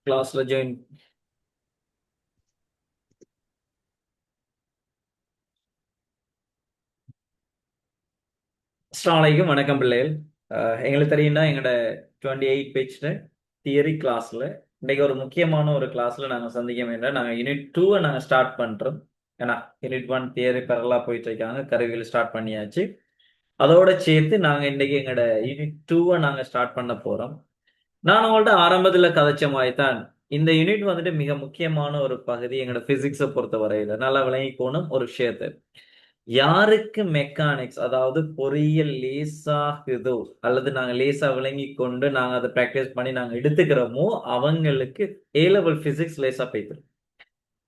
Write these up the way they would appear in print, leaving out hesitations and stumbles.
கிளாஸ்ல ஜாயின். அஸ்ஸலாமு அலைக்கும். வணக்கம் பிள்ளைகள். எங்களுக்கு தெரியும்னா எங்களோட 28 பேஜ்ல தியரி கிளாஸ்ல இன்னைக்கு ஒரு முக்கியமான ஒரு கிளாஸ்ல நாங்கள் சந்திக்க வேண்டாம். நாங்கள் யூனிட் 2 நாங்கள் ஸ்டார்ட் பண்றோம். ஏன்னா யூனிட் 1 தியரி பெறலா போயிட்டு இருக்காங்க, கருவிகள் ஸ்டார்ட் பண்ணியாச்சு. அதோட சேர்த்து நாங்கள் இன்னைக்கு எங்களோட யூனிட் 2 நாங்கள் ஸ்டார்ட் பண்ண போறோம். நான் உங்கள்ட்ட ஆரம்பத்தில் கதைச்ச மாதிரி தான் இந்த யூனிட் வந்துட்டு மிக முக்கியமான ஒரு பகுதி எங்களோட பிசிக்ஸை பொறுத்த வரையில நல்லா விளங்கிக்கணும் ஒரு விஷயத்தை. யாருக்கு மெக்கானிக்ஸ் அதாவது பொறியியல் லேசாகுதோ அல்லது நாங்க லேசா விளங்கி கொண்டு நாங்க அதை பிராக்டிஸ் பண்ணி நாங்க எடுத்துக்கிறோமோ அவங்களுக்கு ஏ லெவல் பிசிக்ஸ் லேசா போய்த்தரும்.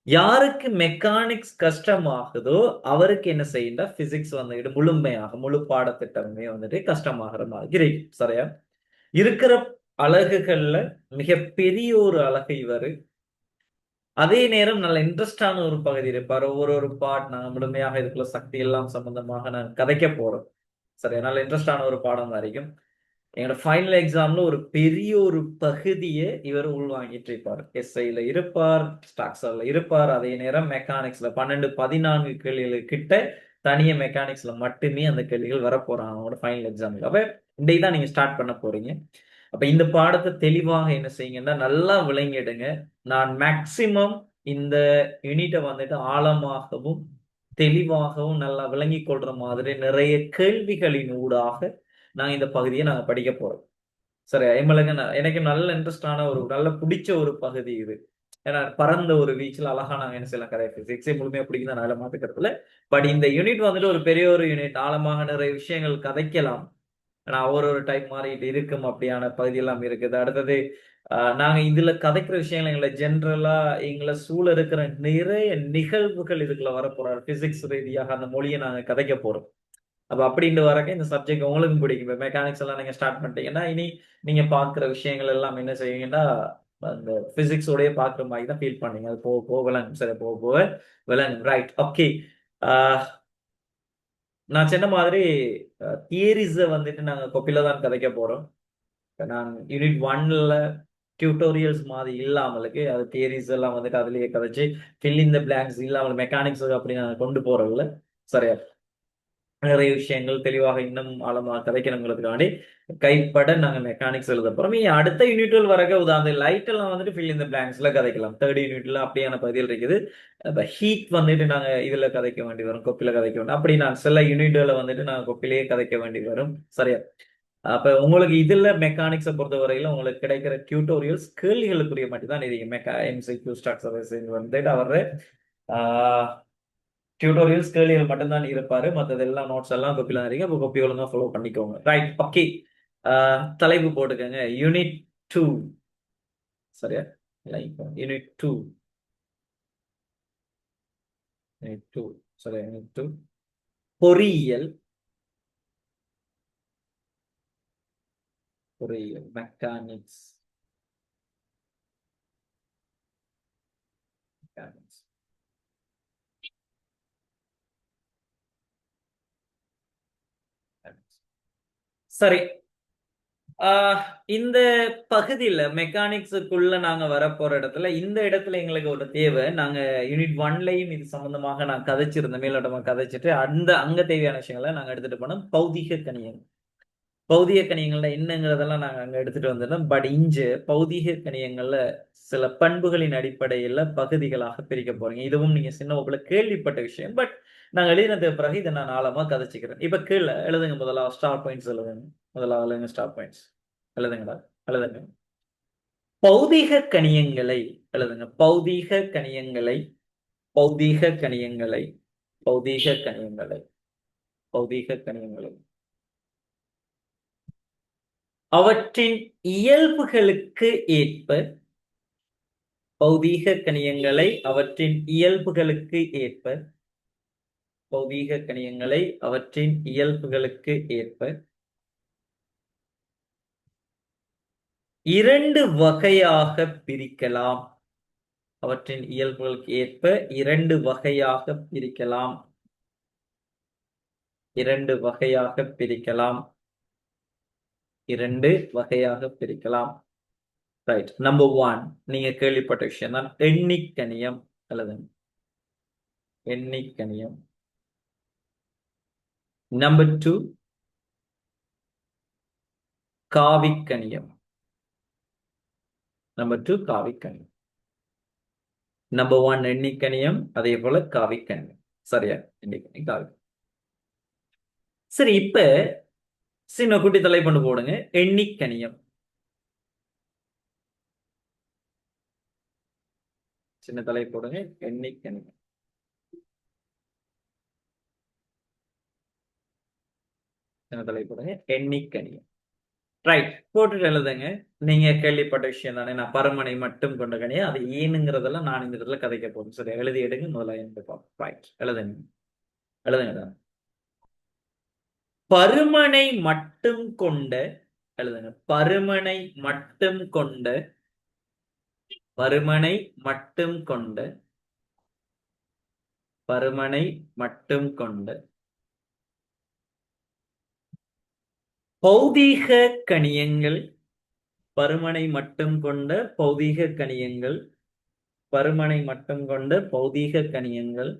யாருக்கு மெக்கானிக்ஸ் கஷ்டமாகுதோ அவருக்கு என்ன செய்யுண்டா பிசிக்ஸ் வந்துட்டு முழுமையாக முழு பாடத்திட்டமே வந்துட்டு கஷ்டமாகிற மாதிரி இருக்கும். சரியா? இருக்கிற அழகுகள்ல மிகப்பெரிய ஒரு அழகு இவரு. அதே நேரம் நல்ல இன்ட்ரெஸ்டான ஒரு பகுதி இருப்பார். ஒரு பார்ட் நாங்க முழுமையாக இதுக்குள்ள சக்தி எல்லாம் சம்பந்தமாக நாங்க கதைக்க போறோம். சரி, நல்ல இன்ட்ரெஸ்டான ஒரு பாடம் வரைக்கும். எங்களோட ஃபைனல் எக்ஸாம்ல ஒரு பெரிய ஒரு பகுதியை இவர் உள்வாங்கிட்டு இருப்பார். எஸ்ஐல இருப்பார், ஸ்டாக்ஸ்ல இருப்பார். அதே நேரம் மெக்கானிக்ஸ்ல 12, 14 கேள்விகள் கிட்ட தனிய மெக்கானிக்ஸ்ல மட்டுமே அந்த கேள்விகள் வரப்போறாங்க அவங்களோட ஃபைனல் எக்ஸாமுக்கு. அப்ப இன்னைக்கு தான் நீங்க ஸ்டார்ட் பண்ண போறீங்க. அப்ப இந்த பாடத்தை தெளிவாக என்ன செய்யுங்கன்னா நல்லா விளங்கிடுங்க. நான் மேக்சிமம் இந்த யூனிட்டை வந்துட்டு ஆழமாகவும் தெளிவாகவும் நல்லா விளங்கி கொள்ற மாதிரி நிறைய கேள்விகளின் ஊடாக நாங்க இந்த பகுதியை நாங்க படிக்க போறோம். சரி, எங்களுக்கு எனக்கு நல்ல இன்ட்ரெஸ்டான ஒரு நல்ல பிடிச்ச ஒரு பகுதி இது. ஏன்னா பரந்த ஒரு வீச்சில் அழகா நாங்க என்ன செய்யலாம் கதை பிசிக்ஸே முழுமையா பிடிக்கும் தான் நல்ல மாத்துக்கிறதுல. பட் இந்த யூனிட் வந்துட்டு ஒரு பெரிய ஒரு யூனிட், ஆழமாக நிறைய விஷயங்கள் கதைக்கலாம். ஆனா ஒரு டைப் மாறிட்டு இருக்கும் அப்படியான பகுதி எல்லாம் இருக்குது. அடுத்தது நாங்க இதுல கதைக்கிற விஷயங்கள் எங்களை ஜென்ரலா எங்களை சூழ இருக்கிற நிறைய நிகழ்வுகள் இதுக்குள்ள வரப்போறாரு. பிசிக்ஸ் ரீதியாக அந்த மொழியை நாங்க கதைக்க போறோம். அப்ப அப்படின்ட்டு வரக்க இந்த சப்ஜெக்ட் உங்களுக்கும் பிடிக்கும். இப்ப மெக்கானிக்ஸ் எல்லாம் நீங்க ஸ்டார்ட் பண்ணிட்டீங்கன்னா இனி நீங்க பாக்குற விஷயங்கள் எல்லாம் என்ன செய்வீங்கன்னா அந்த பிசிக்ஸோடய பாக்குற மாதிரி தான் ஃபீல் பண்ணீங்க. அது போக போக விளங்கும். சரி, போக போக விளங்கும். Right, okay. நான் சொன்ன மாதிரி தியரிஸை வந்துட்டு நாங்க கொப்பில தான் கதைக்க போறோம். நான் யூனிட் 1ல டியூட்டோரியல்ஸ் மாதிரி இல்லாமலுக்கு அது தியரிஸ் எல்லாம் வந்துட்டு அதுலயே கதைச்சு ஃபில் இன் த பிளாங்க்ஸ் இல்லாமல் மெக்கானிக்ஸ் அப்படி நாங்க கொண்டு போறதில்ல. சரியா? நிறைய விஷயங்கள் தெளிவாக இன்னும் ஆழமாக கதைக்கணுங்கிறதுக்காண்டி கைப்பட நாங்க மெக்கானிக்ஸ் எழுத போறோம். அடுத்த யூனிட்கள் வரக்க உதாரணம் லைட் எல்லாம் வந்துட்டு ஃபில் இந்த பிளாங்க்ஸ்ல கதைக்கலாம். தேர்ட் யூனிட்ல அப்படியான பகுதிகள் இருக்குது. ஹீட் வந்துட்டு நாங்க இதுல கதைக்க வேண்டி வரும், கொப்பில கதைக்க வேண்டிய அப்படி நான் சில யூனிட்களை வந்துட்டு நாங்க கொப்பிலேயே கதைக்க வேண்டி வரும். சரியா? அப்ப உங்களுக்கு இதுல மெக்கானிக்ஸை பொறுத்தவரையில உங்களுக்கு கிடைக்கிற டியூட்டோரியல்ஸ் கேள்விகளுக்குரிய மட்டும் தான் இது எம்சிக்யூ ஸ்ட்ரக்சர்ஸ் வந்துட்டு அவர் டியூட்டோரியல்ஸ் கேள்விகள் மட்டும்தான் இருப்பாரு. மற்றதெல்லாம் நோட்ஸ் எல்லாம் கொப்பில இருக்கீங்க. அப்போ கொப்பி ஒழுங்கா ஃபாலோ பண்ணிக்கோங்க. Right, okay. தலைப்பு போட்டுக்கோங்க. யூனிட் 2. சரியா? Like unit 2. யூனிட் 2. சரியா? யூனிட் 2 பொறியியல். பொறியியல் மெக்கானிக்ஸ். மெக்கானிக்ஸ். சரி. ஆஹ் இந்த பகுதியில மெக்கானிக்ஸுக்குள்ள நாங்க வரப்போற இடத்துல இந்த இடத்துல எங்களுக்கு ஒரு தேவை. நாங்க யூனிட் 1லயும் இது சம்பந்தமாக நான் கதைச்சிருந்தேன், மேலோட்டமா கதைச்சிட்டு அந்த அங்க தேவையான விஷயங்களை நாங்க எடுத்துட்டு போனோம். பௌதிக கணியம். பௌதிக கணியங்கள்ல என்னங்கிறதெல்லாம் நாங்க அங்க எடுத்துட்டு வந்திருந்தோம். பட் இஞ்ச பௌதிக கணியங்கள்ல சில பண்புகளின் அடிப்படையில பகுதிகளாக பிரிக்க போறீங்க. இதுவும் நீங்க சின்ன வகுப்புல கேள்விப்பட்ட விஷயம். பட் நாங்க எழுதினதுக்கு பிறகு இதை நான் ஆழமா கதைச்சுக்கிறேன். இப்ப கீழே எழுதுங்க. முதலாவது ஸ்டார் பாயிண்ட்ஸ் எழுதுங்க. முதலாவது எழுதுங்க ஸ்டார் பாயிண்ட்ஸ். எழுதுங்கடா. எழுதுங்க. பௌதிக கணியங்களை எழுதுங்க. பௌதிக கணியங்களை. பௌதிக கணியங்களை. பௌதிக கணியங்களை. பௌதிக கணியங்களை அவற்றின் இயல்புகளுக்கு ஏற்ப. பௌதீக கணியங்களை அவற்றின் இயல்புகளுக்கு ஏற்ப. பௌதீக கணியங்களை அவற்றின் இயல்புகளுக்கு ஏற்ப இரண்டு வகையாக பிரிக்கலாம். அவற்றின் இயல்புகளுக்கு ஏற்ப இரண்டு வகையாக பிரிக்கலாம். இரண்டு வகையாக பிரிக்கலாம். இரண்டு வகையாக பிரிக்கலாம். ரைட். நம்பர் 1 நீங்க கேள்விப்பட்ட விஷயம் தான் எண்ணிக்கணியம் எழுதுங்க. எண்ணிக்கணியம். நம்பர் 2 காவிக்கணியம். நம்பர் 2 காவிக்கணியம். நம்பர் 1 எண்ணிக்கணியம், அதே போல காவிக்கணியம். சரியா? எண்ணிக்கணியம், காவி. சரி, இப்ப சின்ன குட்டி தலைப்பண்டு போடுங்க. எண்ணிக்கணியம். சின்ன தலை போடுங்க. எண்ணிக்கணியம். சின்ன தலை போடுங்க. எண்ணிக்கணியம். ரைட். போட்டுட்டு எழுதுங்க. நீங்க கேள்விப்பட்ட விஷயம் தானே, நான் பருமனை மட்டும் கொண்ட கணியம். அது ஏனுங்கிறதெல்லாம் நான் இந்த இடத்துல கதைக்க போறேன். சரி, எழுதி எடுங்க. முதல்ல என்று பார்ப்போம். ரைட். எழுதுங்க. எழுதுங்க. பருமனை மட்டும் கொண்ட எழுதுங்க. பருமனை மட்டும் கொண்ட பருமனை மட்டும் கொண்ட பருமனை மட்டும் கொண்ட பௌதீக கணியங்கள். பருமனை மட்டும் கொண்ட பௌதீக கணியங்கள். பருமனை மட்டும் கொண்ட பௌதீக கணியங்கள்.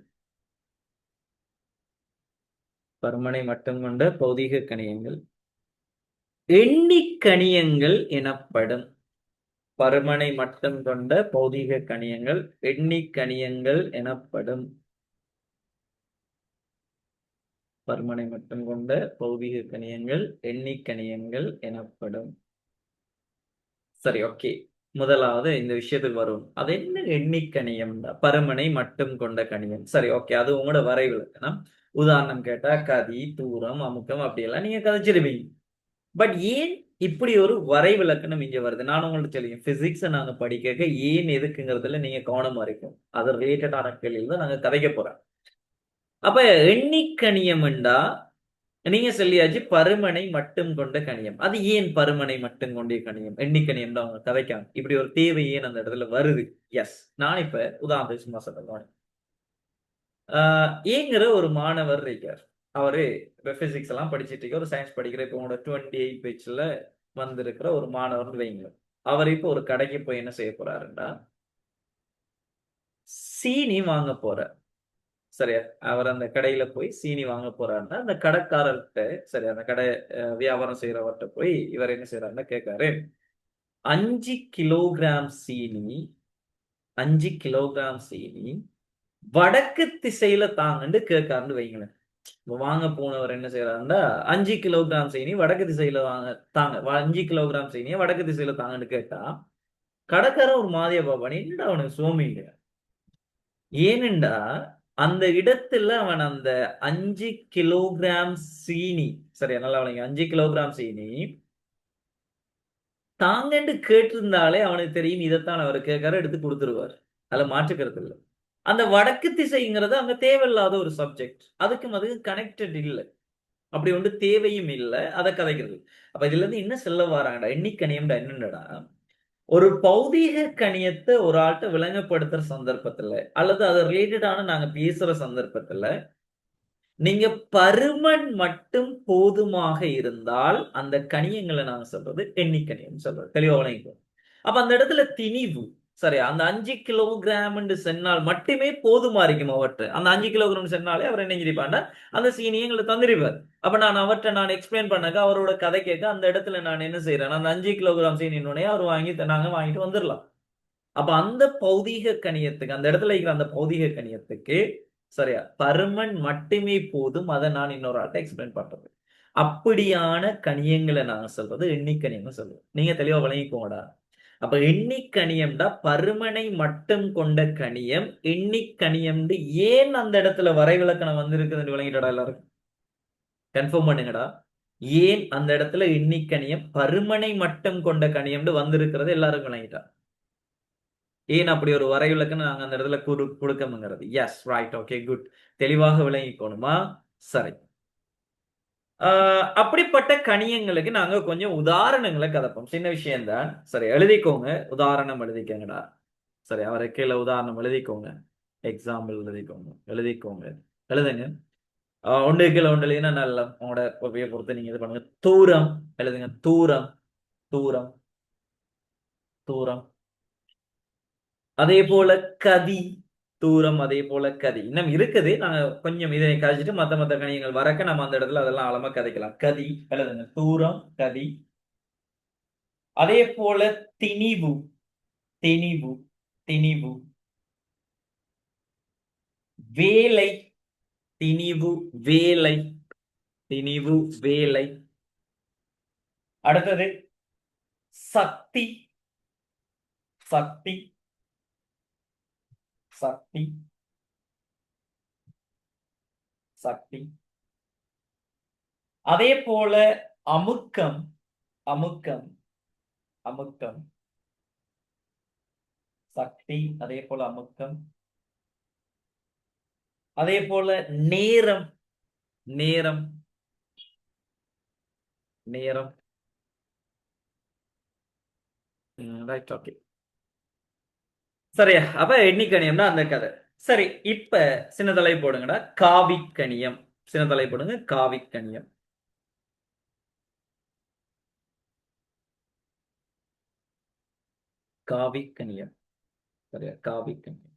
பருமனை மட்டும் கொண்ட பௌதீக கணியங்கள் எண்ணிக்கணியங்கள் எனப்படும். பருமனை மட்டும் கொண்ட பௌதீக கணியங்கள் எண்ணிக்கணியங்கள் எனப்படும். பருமனை மட்டும் கொண்ட பௌதீக கணியங்கள் எண்ணிக்கணியங்கள் எனப்படும். சரி, ஓகே. முதலாவது இந்த விஷயத்துக்கு வரும். அது என்ன எண்ணிக்கணியம்? பருமனை மட்டும் கொண்ட கணியம். சரி, ஓகே. அது உங்களோட வரைவிலக்கணம். உதாரணம் கேட்டா கதி, தூரம், அமுக்கம் அப்படியெல்லாம் நீங்க கதைச்சிருவீங்க. பட் ஏன் இப்படி ஒரு வரைவிலக்கணம் இங்க வருது? நான் உங்களுக்கு தெரியும், பிசிக்ஸ் நாங்க படிக்க ஏன் எதுக்குங்கிறதுல நீங்க கவனமா இருக்கும். அது ரிலேட்டடான கேள்வியில் தான் நாங்க கதைக்க போறோம். அப்ப எண்ணிக்கணியம்ண்டா நீங்க சொல்லியாச்சு பருமனை மட்டும் கொண்ட கணியம். அது ஏன் பருமனை மட்டும் கொண்ட கணியம்? எண்ணிக்கணியம் தான் அவங்க கதைக்காங்க. இப்படி ஒரு தேவை ஏன் அந்த இடத்துல வருது? எஸ். நான் இப்ப உதாரணத்துக்கு சும்மா சொல்றேன். ஏங்கிற ஒரு மாணவர் இருக்கார். அவரு இப்ப பிசிக்ஸ் எல்லாம் படிச்சிட்டு இருக்க, ஒரு சயின்ஸ் படிக்கிற, இப்ப உங்களோட 28 பேஜ்ல வந்திருக்கிற ஒரு மாணவர் வைங்க. அவர் இப்ப ஒரு கடைக்கு போய் என்ன செய்ய போறாருன்னா, சீனி வாங்க போறார். சரியா? அவர் அந்த கடையில போய் சீனி வாங்க போறாருன்னா, அந்த கடைக்காரர்கிட்ட, சரி, அந்த கடை வியாபாரம் செய்யறவர்கிட்ட போய் இவர் என்ன செய்யறாருன்னா கேட்காரு, 5 கிலோகிராம் சீனி 5 கிலோகிராம் சீனி வடக்கு திசையில தாங்கன்னு கேட்காருன்னு வைங்களேன். வாங்க போனவர் என்ன செய்யறாருன்னா, 5 கிலோகிராம் சீனி வடக்கு திசையில தாங்க. 5 கிலோகிராம் சீனியை வடக்கு திசையில தாங்கன்னு கேட்டா, கடைக்காரன் ஒரு மாதிரியா பாப்பான். என்னடா அவனுக்கு சோமிங்க. ஏனென்றா அந்த இடத்துல அவன் அந்த 5 கிலோகிராம் சீனி, சரியா? நல்லா அவனுக்கு 5 கிலோகிராம் சீனி தாங்கன்னு கேட்டிருந்தாலே அவனுக்கு தெரியும் இதைத்தான் அவர் கேட்காரு, எடுத்து கொடுத்துருவார். அதுல மாற்றுக்கிறது இல்லை. அந்த வடக்கு திசைங்கிறது அங்க தேவையில்லாத ஒரு சப்ஜெக்ட். அதுக்கும் கனெக்டட் இல்லை. அப்படி ஒன்று தேவையும் இல்லை. அதை கதைக்கிறது. அப்ப இதுல இருந்து என்ன சொல்ல வராங்கடா, எண்ணிக்கணியம்டா என்னடா, ஒரு பௌதீக கணியத்தை ஒரு ஆள்கிட்ட விளங்கப்படுத்துற சந்தர்ப்பத்துல, அல்லது அது ரிலேட்டடான நாங்க பேசுற சந்தர்ப்பத்துல, நீங்க பருமன் மட்டும் போதுமாக இருந்தால் அந்த கணியங்களை நாங்க சொல்றது எண்ணிக்கணியம் சொல்றது. தெளிவா விளங்கிக்கும். அப்ப அந்த இடத்துல திணிவு, சரியா? அந்த 5 கிலோகிராம் சென்னால் மட்டுமே போதுமா இருக்கும் அவர்கிட்ட. அந்த 5 கிலோகிராம் சென்னாலே அவர் என்ன செஞ்சிருப்பாருன்னா, அந்த சீனியை எங்களுக்கு தந்திருப்பார். அப்ப நான் அவர்கிட்ட நான் எக்ஸ்பிளைன் பண்ணாக்க, அவரோட கதை கேட்க அந்த இடத்துல நான் என்ன செய்யறேன், அந்த 5 கிலோகிராம் சீனினுடைய அவர் நாங்க வாங்கிட்டு வந்துடலாம். அப்ப அந்த பௌதீக கணியத்துக்கு, அந்த இடத்துல இருக்கிற அந்த பௌதீக கணியத்துக்கு, சரியா, பருமன் மட்டுமே போதும். அதை நான் இன்னொரு ஆள்கிட்ட எக்ஸ்பிளைன் பண்றது. அப்படியான கணியங்களை நாங்க சொல்றது எண்ணிக்கணியம் சொல்லுவோம். நீங்க தெளிவா விளங்கிக்கோங்கடா. அப்ப எண்ணிக்கணியம்டா பருமனை மட்டும் கொண்ட கணியம். எண்ணிக்கணியம் ஏன் அந்த இடத்துல வரைவிலக்கணம் வந்திருக்குதுன்னு விளங்கிட்டடா எல்லாரும்? கன்ஃபார்ம் பண்ணுங்கடா. ஏன் அந்த இடத்துல எண்ணிக்கணியம் பருமனை மட்டும் கொண்ட கணியம்னு வந்திருக்கிறது எல்லாருக்கும் விளங்கிட்டா? ஏன் அப்படி ஒரு வரைவிலக்கணம் நாங்க அந்த இடத்துல கொடுக்கணுங்கிறது. Yes, right, okay, good. தெளிவாக விளங்கிக்கணுமா? சரி. அப்படிப்பட்ட கணியங்களுக்கு நாங்க கொஞ்சம் உதாரணங்களை கதப்போம். சின்ன விஷயம் தான். சரி, எழுதிக்கோங்க. உதாரணம் எழுதிக்கங்கடா. சரி, அவரை கீழே உதாரணம் எழுதிக்கோங்க. எக்ஸாம்பிள் எழுதிக்கோங்க. எழுதிக்கோங்க. எழுதுங்க. ஒன்று கீழே ஒன்று எழுதினா நல்ல உங்களோட பொறுத்து நீங்க இது பண்ணுங்க. தூரம் எழுதுங்க. தூரம். தூரம். தூரம். அதே போல கதி, தூரம், அதே போல கதி இன்னும் இருக்குது. நாங்க கொஞ்சம் இதனை கழிச்சிட்டு மத்த கணியங்கள் வரக்க நம்ம அந்த இடத்துல அதெல்லாம் ஆழமா கதைக்கலாம். கதி எழுதுங்க, தூரம், கதி. அதே போல திணிவு, திணிவு, திணிவு. வேலை, திணிவு, வேலை, திணிவு, வேலை. அடுத்தது சக்தி, சக்தி, சக்தி, சக்தி. அதே போல அமுக்கம், அமுக்கம், அமுக்கம், சக்தி. அதே போல அமுக்கம். அதே போல நேரம், நேரம், நேரம். Right, okay. சரியா? அப்ப எண்ணிக்கணியம்னா அந்த கதை. சரி, இப்ப சின்ன தலை போடுங்கடா. காவிக்கணியம். சின்ன தலை போடுங்க, காவிக்கணியம். காவிக்கணியம். சரியா? காவிக்கணியம்.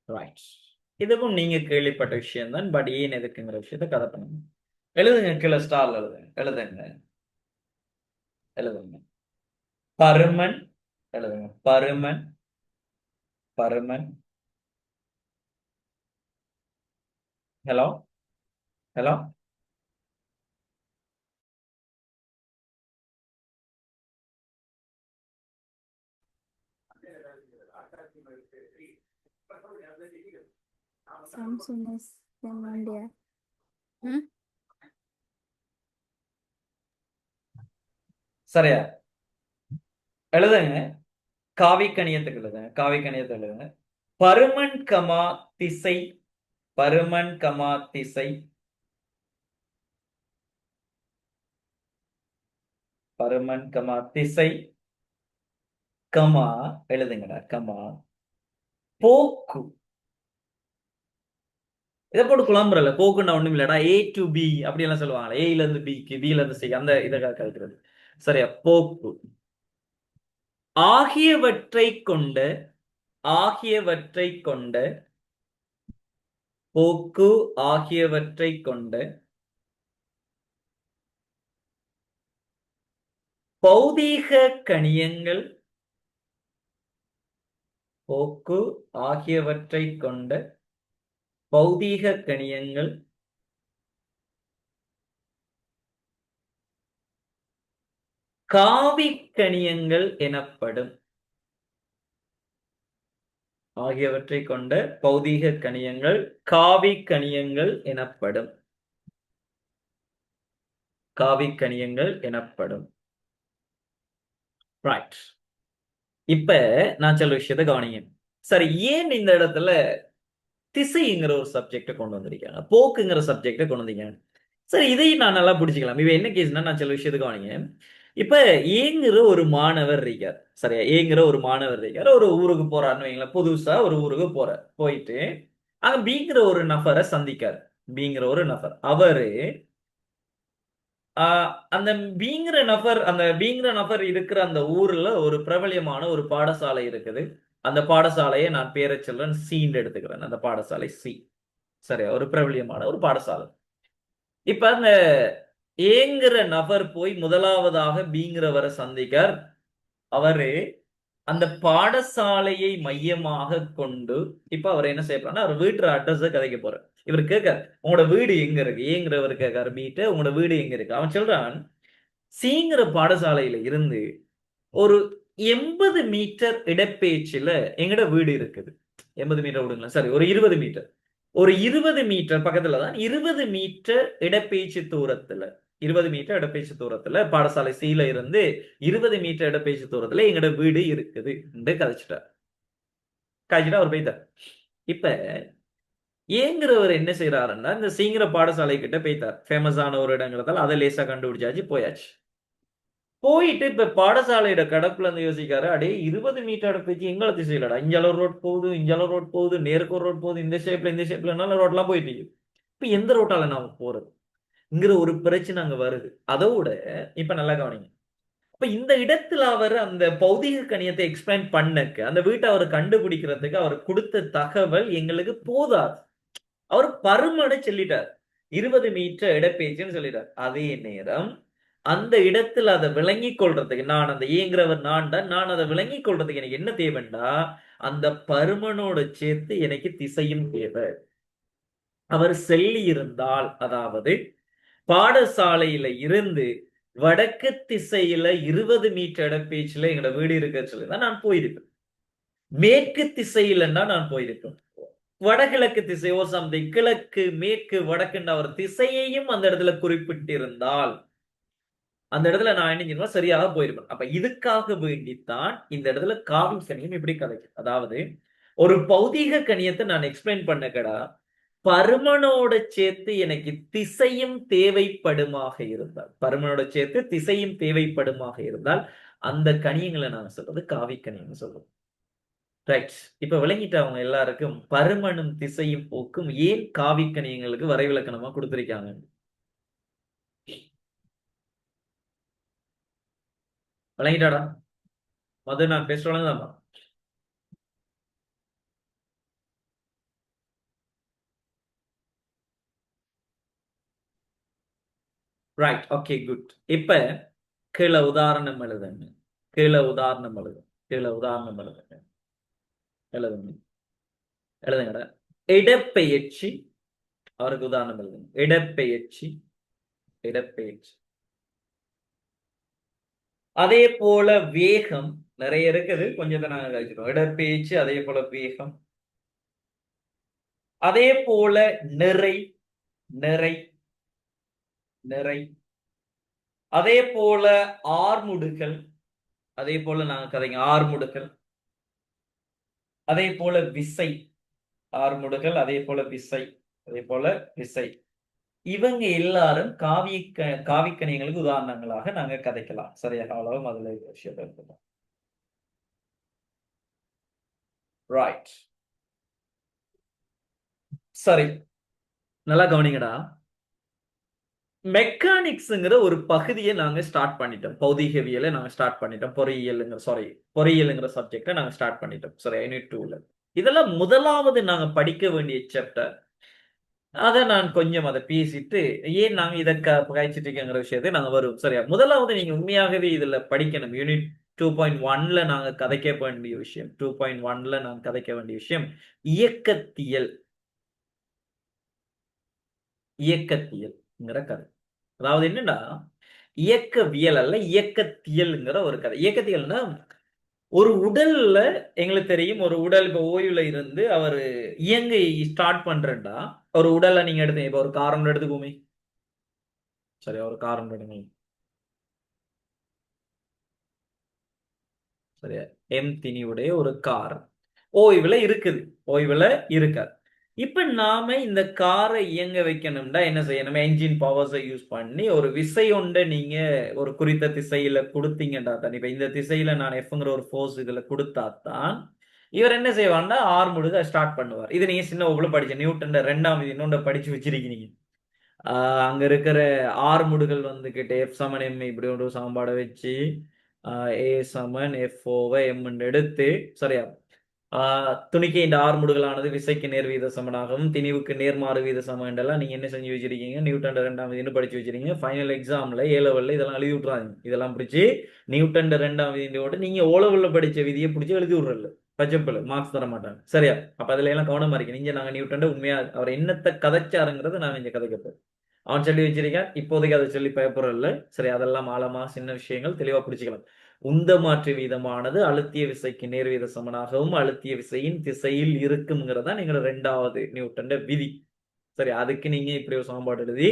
ரைட். இதுவும் நீங்க கேள்விப்பட்ட விஷயம் தான். பட் ஏன் எதுக்குங்கிற விஷயத்த கதை பண்ணுங்க. எழுதுங்க, கீழே ஸ்டார்ல எழுதுங்க. எழுதுங்க, எழுதுங்க. பருமன் எழுதுங்க. பருமன், பருமன். Hello, hello. Samsung is from India. Hmm? சரியா? எழுதுங்க. காவிக்கணியத்துக்கு எழுதுங்க. காவிக்கணியத்துக்கு எழுதுங்க. பருமன் கமா திசை, பருமன் கமா திசை, பருமன் கமா திசை, கமா எழுதுங்கடா, கமா போக்கு. இதை போட்டு குழம்புறல. போக்குன்னா ஒண்ணும் இல்லடா. ஏ டு பி அப்படி எல்லாம் சொல்லுவாங்களே. ஏல இருந்து பிக்கு, பில இருந்து சி, அந்த இதை கழிக்கிறது. சரியா? போக்கு. ஆகியவற்றை கொண்ட, ஆகியவற்றை கொண்ட, போக்கு ஆகியவற்றை கொண்ட பௌதீக கணியங்கள், போக்கு ஆகியவற்றை கொண்ட பௌதீக கணியங்கள் காவிக்கணியங்கள் எனப்படும். ஆகியவற்றை கொண்ட பௌதீக கணியங்கள் காவிக்கணியங்கள் எனப்படும். காவிக்கணியங்கள் எனப்படும். ரைட். இப்ப நான் சொல்ல விஷயத்தை கவனிங்க. சரி, ஏன் இந்த இடத்துல திசைங்கிற ஒரு சப்ஜெக்ட கொண்டு வந்திருக்காங்க, போக்குங்கிற சப்ஜெக்ட கொண்டு வந்தீங்க? சரி, இதையும் நான் நல்லா பிடிச்சிக்கலாம். இவ என்ன கேஸ்னா, நான் சில விஷயத்துக்கு கவனிங்க. இப்ப ஏங்கிற ஒரு மாணவர் இருக்கார். சரியா? ஏங்கிற ஒரு மாணவர் இருக்கார். ஒரு ஊருக்கு போறாருன்னு வைங்களேன். புதுசா ஒரு ஊருக்கு போறார். போயிட்டு அங்க பிங்கிற ஒரு நபரை சந்திக்கார். பிங்கிற ஒரு நபர். அவரு அந்த பிங்கிற நபர் இருக்கிற அந்த ஊர்ல ஒரு பிரபலியமான ஒரு பாடசாலை இருக்குது. அந்த பாடசாலையை நான் பேரை சொல்றேன், சீன்னு எடுத்துக்கிறேன். அந்த பாடசாலை சி. சரியா? ஒரு பிரபலியமான ஒரு பாடசாலை. இப்ப அந்த ஏங்கிற நபர் போய் முதலாவதாக பிங்கிறவரை சந்திக்கார். அவரு அந்த பாடசாலையை மையமாக கொண்டு இப்ப அவர் என்ன செய்யறாருன்னா, அவர் வீட்டு அட்ரஸ் கதைக்க போறார். இவர் கேட்கார், உங்களோட வீடு எங்க இருக்கு? ஏங்கிறவர் கேட்காரு மீட்டு, உங்களோட வீடு எங்க இருக்கு? அவன் சொல்றான், சீங்கிற பாடசாலையில இருந்து ஒரு 80 மீட்டர் இடப்பேச்சுல எங்கட வீடு இருக்குது. 80 மீட்டர் விடுங்களேன், சரி, ஒரு 20 மீட்டர். ஒரு 20 மீட்டர் பக்கத்துல தான், 20 மீட்டர் இடப்பேச்சு தூரத்துல, 20 மீட்டர் இடப்பேச்சு தூரத்துல பாடசாலை சீல இருந்து 20 மீட்டர் இடப்பேச்சு தூரத்துல எங்கட வீடு இருக்குது என்று கதைச்சிட்டார். கதைச்சிட்டா அவர் போய்த்தார். இப்ப ஏங்கிறவர் என்ன செய்யறாருன்னா, இந்த சீங்கிற பாடசாலை கிட்ட போய்த்தார். ஃபேமஸான ஒரு இடங்கிறதால அதை லேசா கண்டுபிடிச்சாச்சு, போயாச்சு. போயிட்டு இப்ப பாடசாலையோட கடப்புல இருந்து யோசிக்காரு, அடே 20 மீட்டர் இடப்பேச்சு எங்கள திசையிலடா. இஞ்சால ரோட் போகுது, இஞ்சால ரோட் போகுது, நேருக்கு ஒரு ரோட் போகுது, இந்த ஷேப்ல இந்த ஷேப்ல ரோட்லாம் போயிட்டு இருக்கு. இப்ப எந்த ரோட்டால நாம போறது? இங்கிற ஒரு பிரச்சனை அங்க வருது. அதோட இப்ப நல்லா கவனிங்க. இப்ப இந்த இடத்துல அவர் அந்த பௌதிக கணியத்தை எக்ஸ்பிளைன் பண்ணக்கு அந்த வீட்டை அவர் கண்டுபிடிக்கிறதுக்கு அவர் கொடுத்த தகவல் எங்களுக்கு போதாது. அவர் பருமனை சொல்லிட்டார், 20 மீட்டர் இடப்பெயர்ச்சின்னு சொல்லிட்டார். அதே நேரம் அந்த இடத்துல அதை விளங்கி கொள்றதுக்கு, நான் அந்த இயங்குறவர் நான் அதை விளங்கி கொள்றதுக்கு எனக்கு என்ன தேவைண்டா, அந்த பருமனோட சேர்த்து எனக்கு திசையும் தேவை. அவர் சொல்லி இருந்தால், அதாவது பாடசாலையில இருந்து வடக்கு திசையில 20 மீட்டர் இடப்பெயர்ச்சியில எங்களோட வீடு இருக்க சொல்லிதான் நான் போயிருப்பேன். மேற்கு திசையிலன்னா நான் போயிருப்பேன். வடகிழக்கு திசை ஓ சம்திங், கிழக்கு மேற்கு வடக்குன்ற அவர் திசையையும் அந்த இடத்துல குறிப்பிட்டிருந்தால் அந்த இடத்துல நான் என்ன செய்வேன், சரியாக போயிருப்பேன். அப்ப இதுக்காக வேண்டித்தான் இந்த இடத்துல காவி கணியம் இப்படி கதைக்கும். அதாவது ஒரு பௌதீக கணியத்தை நான் எக்ஸ்பிளைன் பண்ண கடா, பருமனோட சேர்த்து எனக்கு திசையும் தேவைப்படுமாக இருந்தால், பருமனோட சேர்த்து திசையும் தேவைப்படுமாக இருந்தால் அந்த கணியங்களை நான் சொல்றது காவி கணியம் சொல்லுவோம். ரைட். இப்ப விளங்கிட்டு அவங்க எல்லாருக்கும் பருமனும் திசையும் போக்கும் ஏன் காவி கணியங்களுக்கு வரைவிலக்கணமா கொடுத்திருக்காங்க. விளங்கிட்டாடா? மது நான் பேசுறேன். Right, okay, good. இப்ப கீழே உதாரணம் எழுதுங்க. கீழே உதாரணம் எழுதுங்க. கீழே உதாரணம் எழுதுங்க. எழுதுங்க. எழுதுங்கடா. இடப்பெயர்ச்சி, அவருக்கு உதாரணம் எழுதுங்க. இடப்பெயர்ச்சி, இடப்பெயர்ச்சி. அதே போல வேகம் நிறைய இருக்குது, கொஞ்சத்தை நாங்க கழிச்சிடும். இடப்பெயர்ச்சி, அதே போல வேகம், அதே போல நிறை, நிறை, நிறை, அதே போல ஆர்முடுகள், அதே போல நாங்க கதைங்க ஆர்முடுகள், அதே போல விசை, ஆர்முடுகள், அதே போல விசை, அதே போல விசை. இவங்க எல்லாரும் காவிக்கணியங்களுக்கு உதாரணங்களாக நாங்க கதைக்கலாம். சரியா? அவ்வளவு அதுல விஷயம் இருக்கலாம். ரைட், சரி, நல்லா கவனிங்கடா. மெக்கானிக்ஸ்ங்கிற ஒரு பகுதியை நாங்க ஸ்டார்ட் பண்ணிட்டோம். பௌதிகவியலை நாங்க ஸ்டார்ட் பண்ணிட்டோம். பொறியியலுங்கிற சப்ஜெக்டை நாங்க ஸ்டார்ட் பண்ணிட்டோம். சரி, யூனிட் 2ல இதெல்லாம் முதலாவது நாங்க படிக்க வேண்டிய சாப்டர். அதை நான் கொஞ்சம் அதை பேசிட்டு ஏன் நாங்க இதை காய்ச்சிட்டு இருக்கங்கிற விஷயத்தை நாங்க வருவோம். சரியா? முதலாவது நீங்க உண்மையாகவே இதுல படிக்கணும். யூனிட் 2.1ல நாங்க கதைக்க வேண்டிய விஷயம், 2.1ல நாங்க கதைக்க வேண்டிய விஷயம் இயக்கத்தியல். இயக்கத்தியல்ங்கிற கதை. அதாவது என்னன்னா, இயக்கவியல் அல்ல, இயக்கத்தியல்ங்கிற ஒரு கதை. இயக்கத்தியல்னா ஒரு உடல்ல எங்களுக்கு தெரியும், ஒரு உடல் இப்ப ஓய்வுல இருந்து அவர் இயங்க ஸ்டார்ட் பண்றேன்டா, ஒரு உடலை நீங்க எடுத்து இப்ப ஒரு காரம் எடுத்துக்கோமே. சரி, ஒரு காரம் எடுங்க. சரியா? எம் திணிவுடைய ஒரு கார் ஓய்வுல இருக்குது, ஓய்வுல இருக்காது. இப்ப நாம இந்த காரை இயங்க வைக்கணும்னா என்ன செய்யணும்? என்ஜின் பவர்ஸை யூஸ் பண்ணி ஒரு விசை ஒன்றை நீங்க ஒரு குறித்த திசையில கொடுத்தீங்கடா தான். இப்ப இந்த திசையில நான் எஃப்ங்கிற ஒரு ஃபோர்ஸ் இதுல கொடுத்தாதான் இவர் என்ன செய்வார்னா ஆர்முடுக ஸ்டார்ட் பண்ணுவார். இது நீங்க சின்ன வகுப்புல படிச்ச நியூட்டன் 2ஆம் விதி இன்னொன்று படிச்சு வச்சிருக்கீங்க. அங்க இருக்கிற ஆர்முடுகள் வந்துகிட்டு எஃப் சமன் எம் இப்படி ஒரு சமன்பாடை வச்சு ஏ சமன் எஃப் ஓவ எம் எடுத்து, சரியா, துணிக்கு இந்த ஆர்முடுகளானது விசைக்கு நேர்வீத சமனாகவும் திணிவுக்கு நேர்மாறு வீத சமம் என்றெல்லாம் நீங்க என்ன செஞ்சு வச்சிருக்கீங்க? நியூட்டன் 2ஆம் விதின்னு படிச்சு வச்சிருக்கீங்க. ஃபைனல் எக்ஸாம்ல ஏ லெவல்ல இதெல்லாம் எழுதி விட்றாங்க. இதெல்லாம் பிடிச்சி நியூட்டன் 2ஆம் விதியோட நீங்க ஓ லெவல்ல படிச்ச விதியை பிடிச்சி எழுதி விடுறல, பச்சப்பில் மார்க்ஸ் தர மாட்டாங்க. சரியா? அப்ப அதுல எல்லாம் கவனமா இருக்கு. நீங்க நாங்க நியூட்டன் உண்மையா அவர் என்னத்தை கதைச்சாருங்கிறத நாங்க இங்க கதைக்கப்போம். அவன் சொல்லி வச்சிருக்கேன், இப்போதைக்கு அதை சொல்லி பயப்படுறதில்ல. சரி, அதெல்லாம் ஆழமா சின்ன விஷயங்கள் தெளிவா பிடிச்சிக்கலாம். உந்த மாற்று வீதமானது அழுத்திய விசைக்கு நேர்வீத சமனாகவும் அழுத்திய விசையின் திசையில் இருக்குங்கிறதா நீங்க 2வது நியூட்டன் விதி. சரி, அதுக்கு நீங்க இப்படி ஒரு சமன்பாடு எழுதி,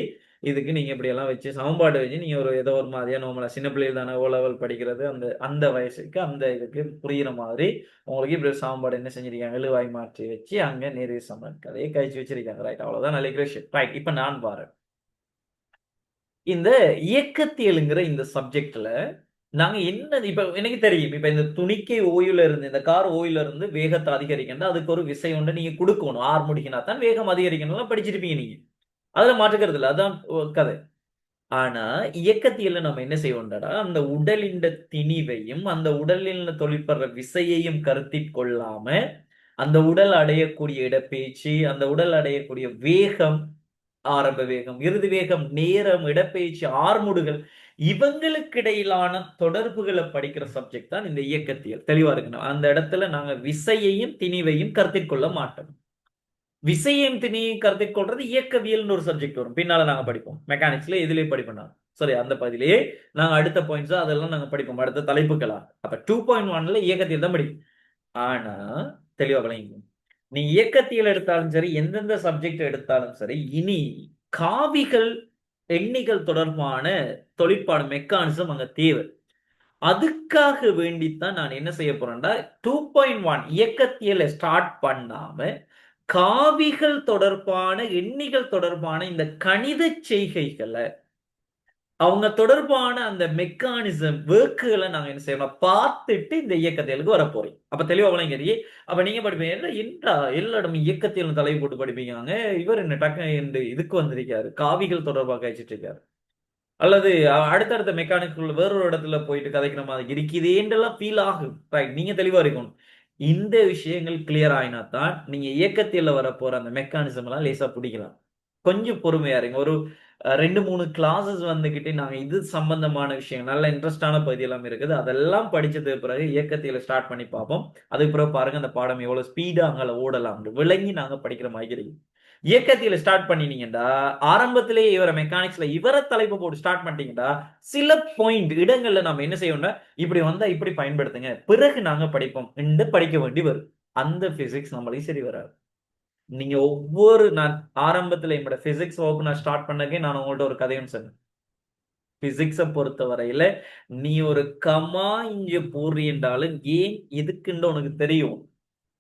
இதுக்கு நீங்க இப்படி எல்லாம் வச்சு சமன்பாடு வச்சு நீங்க ஒரு ஏதோ ஒரு மாதிரியா நோமலா சின்ன பிள்ளைகள் தானே ஓ லெவல் படிக்கிறது, அந்த அந்த வயசுக்கு அந்த இதுக்கு புரியுற மாதிரி உங்களுக்கு இப்படி ஒரு சமன்பாடு என்ன செஞ்சிருக்காங்க, எழுவாய் மாற்றி வச்சு அங்க நேர்வீத சமன் கதையை கழிச்சு வச்சிருக்காங்க. ரைட், அவ்வளவுதான். நல்ல விஷயம். ரைட், இப்ப நான் பாருங்க, இந்த இயக்கத்தியலுங்கிற இந்த சப்ஜெக்ட்ல நாங்க என்ன இப்ப எனக்கு தெரியும், இப்ப இந்த துணிக்கை ஓய்வுல இருந்து இந்த கார் ஓய்வுல இருந்து வேகத்தை அதிகரிக்கணும், அதுக்கு ஒரு விசை ஒன்று நீங்க கொடுக்கணும். ஆர் முடிக்கினா தான் வேகம் அதிகரிக்கணும் படிச்சிருப்பீங்க நீங்க. அதுல மாற்றுக்கிறது இல்லை, அதான் கதை. ஆனா இயக்கத்தியல்ல நம்ம என்ன செய்வோம்டா, அந்த உடலின் திணிவையும் அந்த உடலில் தொழிற்படுற விசையையும் கருத்தில் கொள்ளாம அந்த உடல் அடையக்கூடிய இடப்பெயர்ச்சி, அந்த உடல் அடையக்கூடிய வேகம், ஆரம்ப வேகம், இறுதி வேகம், நேரம், இடப்பெயர்ச்சி, ஆர்முடுகள், இவங்களுக்கு இடையிலான தொடர்புகளை படிக்கிற சப்ஜெக்ட் தான் இந்த இயக்கத்தியல். தெளிவா இருக்கணும். அந்த இடத்துல நாங்க விசையையும் திணிவையும் கருத்தில் கொள்ள மாட்டோம். விசையையும் திணிவையும் கருத்தில் கொள்றது இயக்கவியல்னு ஒரு சப்ஜெக்ட் வரும். பின்னால நாங்க படிப்போம். மெக்கானிக்ஸ்ல இதுலயே படிப்போம் நான். சரி, அந்த பகுதியிலேயே நாங்க அடுத்த பாயிண்ட்ஸ் அதெல்லாம் நாங்க படிப்போம். அடுத்த தலைப்புகளா. அப்ப 2.1ல இயக்கத்தியல் தான் படிப்போம். ஆனா தெளிவா விளங்கிக்கணும். நீ இயக்கத்தியல் எடுத்தாலும் சரி, எந்தெந்த சப்ஜெக்ட் எடுத்தாலும் சரி, இனி காவிகள், எண்ணிகள் தொடர்பான தொழிற்பாடு மெக்கானிசம் அங்க தேவை. அதுக்காக வேண்டித்தான் நான் என்ன செய்ய போறேன்டா, 2.1 இயக்கத்தியலை ஸ்டார்ட் பண்ணாம காவிகள் தொடர்பான, எண்ணிகள் தொடர்பான இந்த கணித செய்கைகளை, அவங்க தொடர்பான அந்த மெக்கானிசம் ஒர்க்குகளை நாங்க என்ன செய்யணும் பார்த்துட்டு இந்த இயக்கத்தியலுக்கு வர போறோம். அப்ப தெளிவா விளங்கி. அப்ப நீங்க படிப்பீங்க என்றா எல்லா இடம் இயக்கத்தியல் தலைவு போட்டு படிப்பீங்க. இவர் என்ன டக்கு இந்த இதுக்கு வந்திருக்காரு, காவிகள் தொடர்பாக கழிச்சிட்டு இருக்காரு, அல்லது அடுத்தடுத்த மெக்கானிக்குள்ள வேறொரு இடத்துல போயிட்டு கதைக்கிற மாதிரி இருக்குதேன்றெல்லாம் ஃபீல் ஆகும். ரைட், நீங்க தெளிவா இருக்கணும். இந்த விஷயங்கள் கிளியர் ஆயினா தான் நீங்க இயக்கத்தியல்ல வர போற அந்த மெக்கானிசம் எல்லாம் லேசா பிடிக்கலாம். கொஞ்சம் பொறுமையா இருங்க. ஒரு 2-3 கிளாஸஸ் வந்துகிட்டு நாங்க இது சம்பந்தமான விஷயம் நல்ல இன்ட்ரெஸ்டான பகுதி எல்லாம் இருக்குது. அதெல்லாம் படிச்சது பிறகு இயக்கத்தியல ஸ்டார்ட் பண்ணி பார்ப்போம். அதுக்கு பிறகு பாருங்க அந்த பாடம் எவ்வளவு ஸ்பீடா அங்கே ஓடலாம் விளங்கி நாங்க படிக்கிற மாதிரி இருக்கு. இயக்கத்தியல ஸ்டார்ட் பண்ணினீங்கடா, ஆரம்பத்திலேயே இவரை மெக்கானிக்ஸ்ல இவரை தலைப்பு போட்டு ஸ்டார்ட் பண்ணிட்டீங்கடா, சில பாயிண்ட் இடங்கள்ல நம்ம என்ன செய்யணும்னா இப்படி வந்தா இப்படி பயன்படுத்துங்க, பிறகு நாங்க படிப்போம் என்று படிக்க வேண்டி வரும். அந்த பிசிக்ஸ் நம்மளுக்கு சரி வராது. நீங்க நான் ஆரம்பத்துல என்னோட பிசிக்ஸ் வகுப்பு நான் ஸ்டார்ட் பண்ணக்கே நான் உங்கள்ட்ட ஒரு கதையும் சொன்னேன். பிசிக்ஸ பொறுத்த வரையில நீ ஒரு கமா இங்க போடுறி என்றாலும் ஏன் எதுக்குன்னு உனக்கு தெரியும்.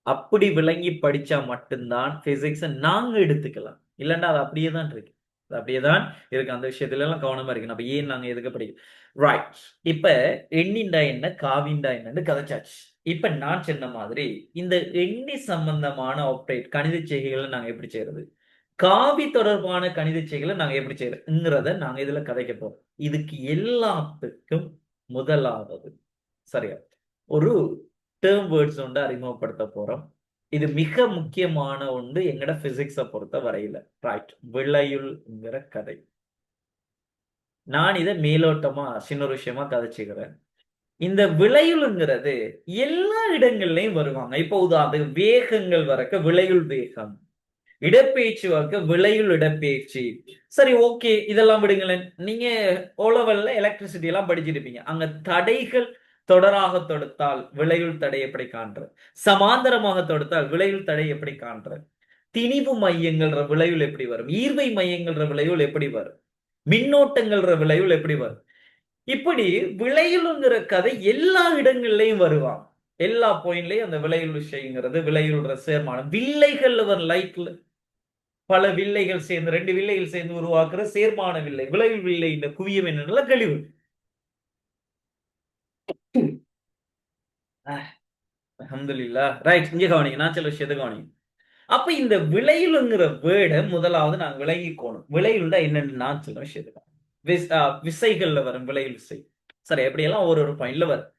அப்படி விளங்கி படிச்சா மட்டும்தான் பிசிக்ஸ நாங்க எடுத்துக்கலாம். இல்லைன்னா அது அப்படியே தான் இருக்கு. அது அப்படியே தான் இருக்கு. அந்த விஷயத்துல எல்லாம் கவனமா இருக்கு. நம்ம ஏன் நாங்க எதுக்கு படிக்கிறோம். ரைட். இப்ப எண்ணிண்டா என்ன, காவிண்டா என்னன்னு கதைச்சாச்சு. இப்ப நான் சொன்ன மாதிரி இந்த எண்ணி சம்பந்தமான ஆப்ரேட் கணித செய்கைகளை நாங்க எப்படி செய்யறது, காவி தொடர்பான கணித செய்கைகளை நாங்க எப்படி செய்யறதுங்கிறத நாங்க இதுல கதைக்க போறோம். இதுக்கு எல்லாத்துக்கும் முதலாவது சரியா ஒரு டேர்ம் வேர்ட்ஸ் ஒன்று அறிமுகப்படுத்த போறோம். இது மிக முக்கியமான ஒன்று எங்கட பிசிக்ஸை பொறுத்த வரையில. ரைட், விளையுள்ங்கிற கதை. நான் இதை மேலோட்டமா சின்ன விஷயமா கதைச்சுக்கிறேன். இந்த விளையுள்ங்கிறது எல்லா இடங்கள்லயும் வருவாங்க. இப்போ உதாரணத்துக்கு வேகங்கள் வரக்க விளையுள் வேகம், இடப்பெயர்ச்சி வரக்க விளையுள் இடப்பெயர்ச்சி. சரி, ஓகே, இதெல்லாம் விடுங்களேன். நீங்க ஓ லெவல்ல எலக்ட்ரிசிட்டி எல்லாம் படிச்சிருப்பீங்க. அங்க தடைகள் தொடராக தொடுத்தால் விளையுள் தடை எப்படி காண்ற, சமாந்தரமாக தொடுத்தால் விளையுள் தடை எப்படி காண்ற, திணிவு மையங்கள்ற விளைவுள் எப்படி வரும், ஈர்வை மையங்கள்ற விளைவுள் எப்படி வரும், மின்னோட்டங்கள்ற விளைவுள் எப்படி வரும். இப்படி விளையுளுங்கிற கதை எல்லா இடங்கள்லயும் வருவான். எல்லா பாயிண்ட்லயும் அந்த விளையுள் விஷயங்கிறது, விளையுள்ற சேர்மானம், வில்லைகள்ல வரும் லைட்ல பல வில்லைகள் சேர்ந்து 2 வில்லைகள் சேர்ந்து உருவாக்குற சேர்மான வில்லை, விளையுள் வில்லை. இந்த குவியம் என்னன்னா கழிவு. அல்ஹம்துலில்லாஹ். ரைட், இங்க கவனிங்க. நான் சில விஷயத்தை கவனிங்க. அப்ப இந்த விளையுளுங்கிற வேர்டை முதலாவது நாங்க விளங்கிக்கோணும். விளையுள்டா என்னன்னு நான் சில விஷயத்தை விசைகள்ல வரும் விளையுள் விசை. சரி, எப்படியெல்லாம் ஒரு பாயிண்ட்ல வரும்.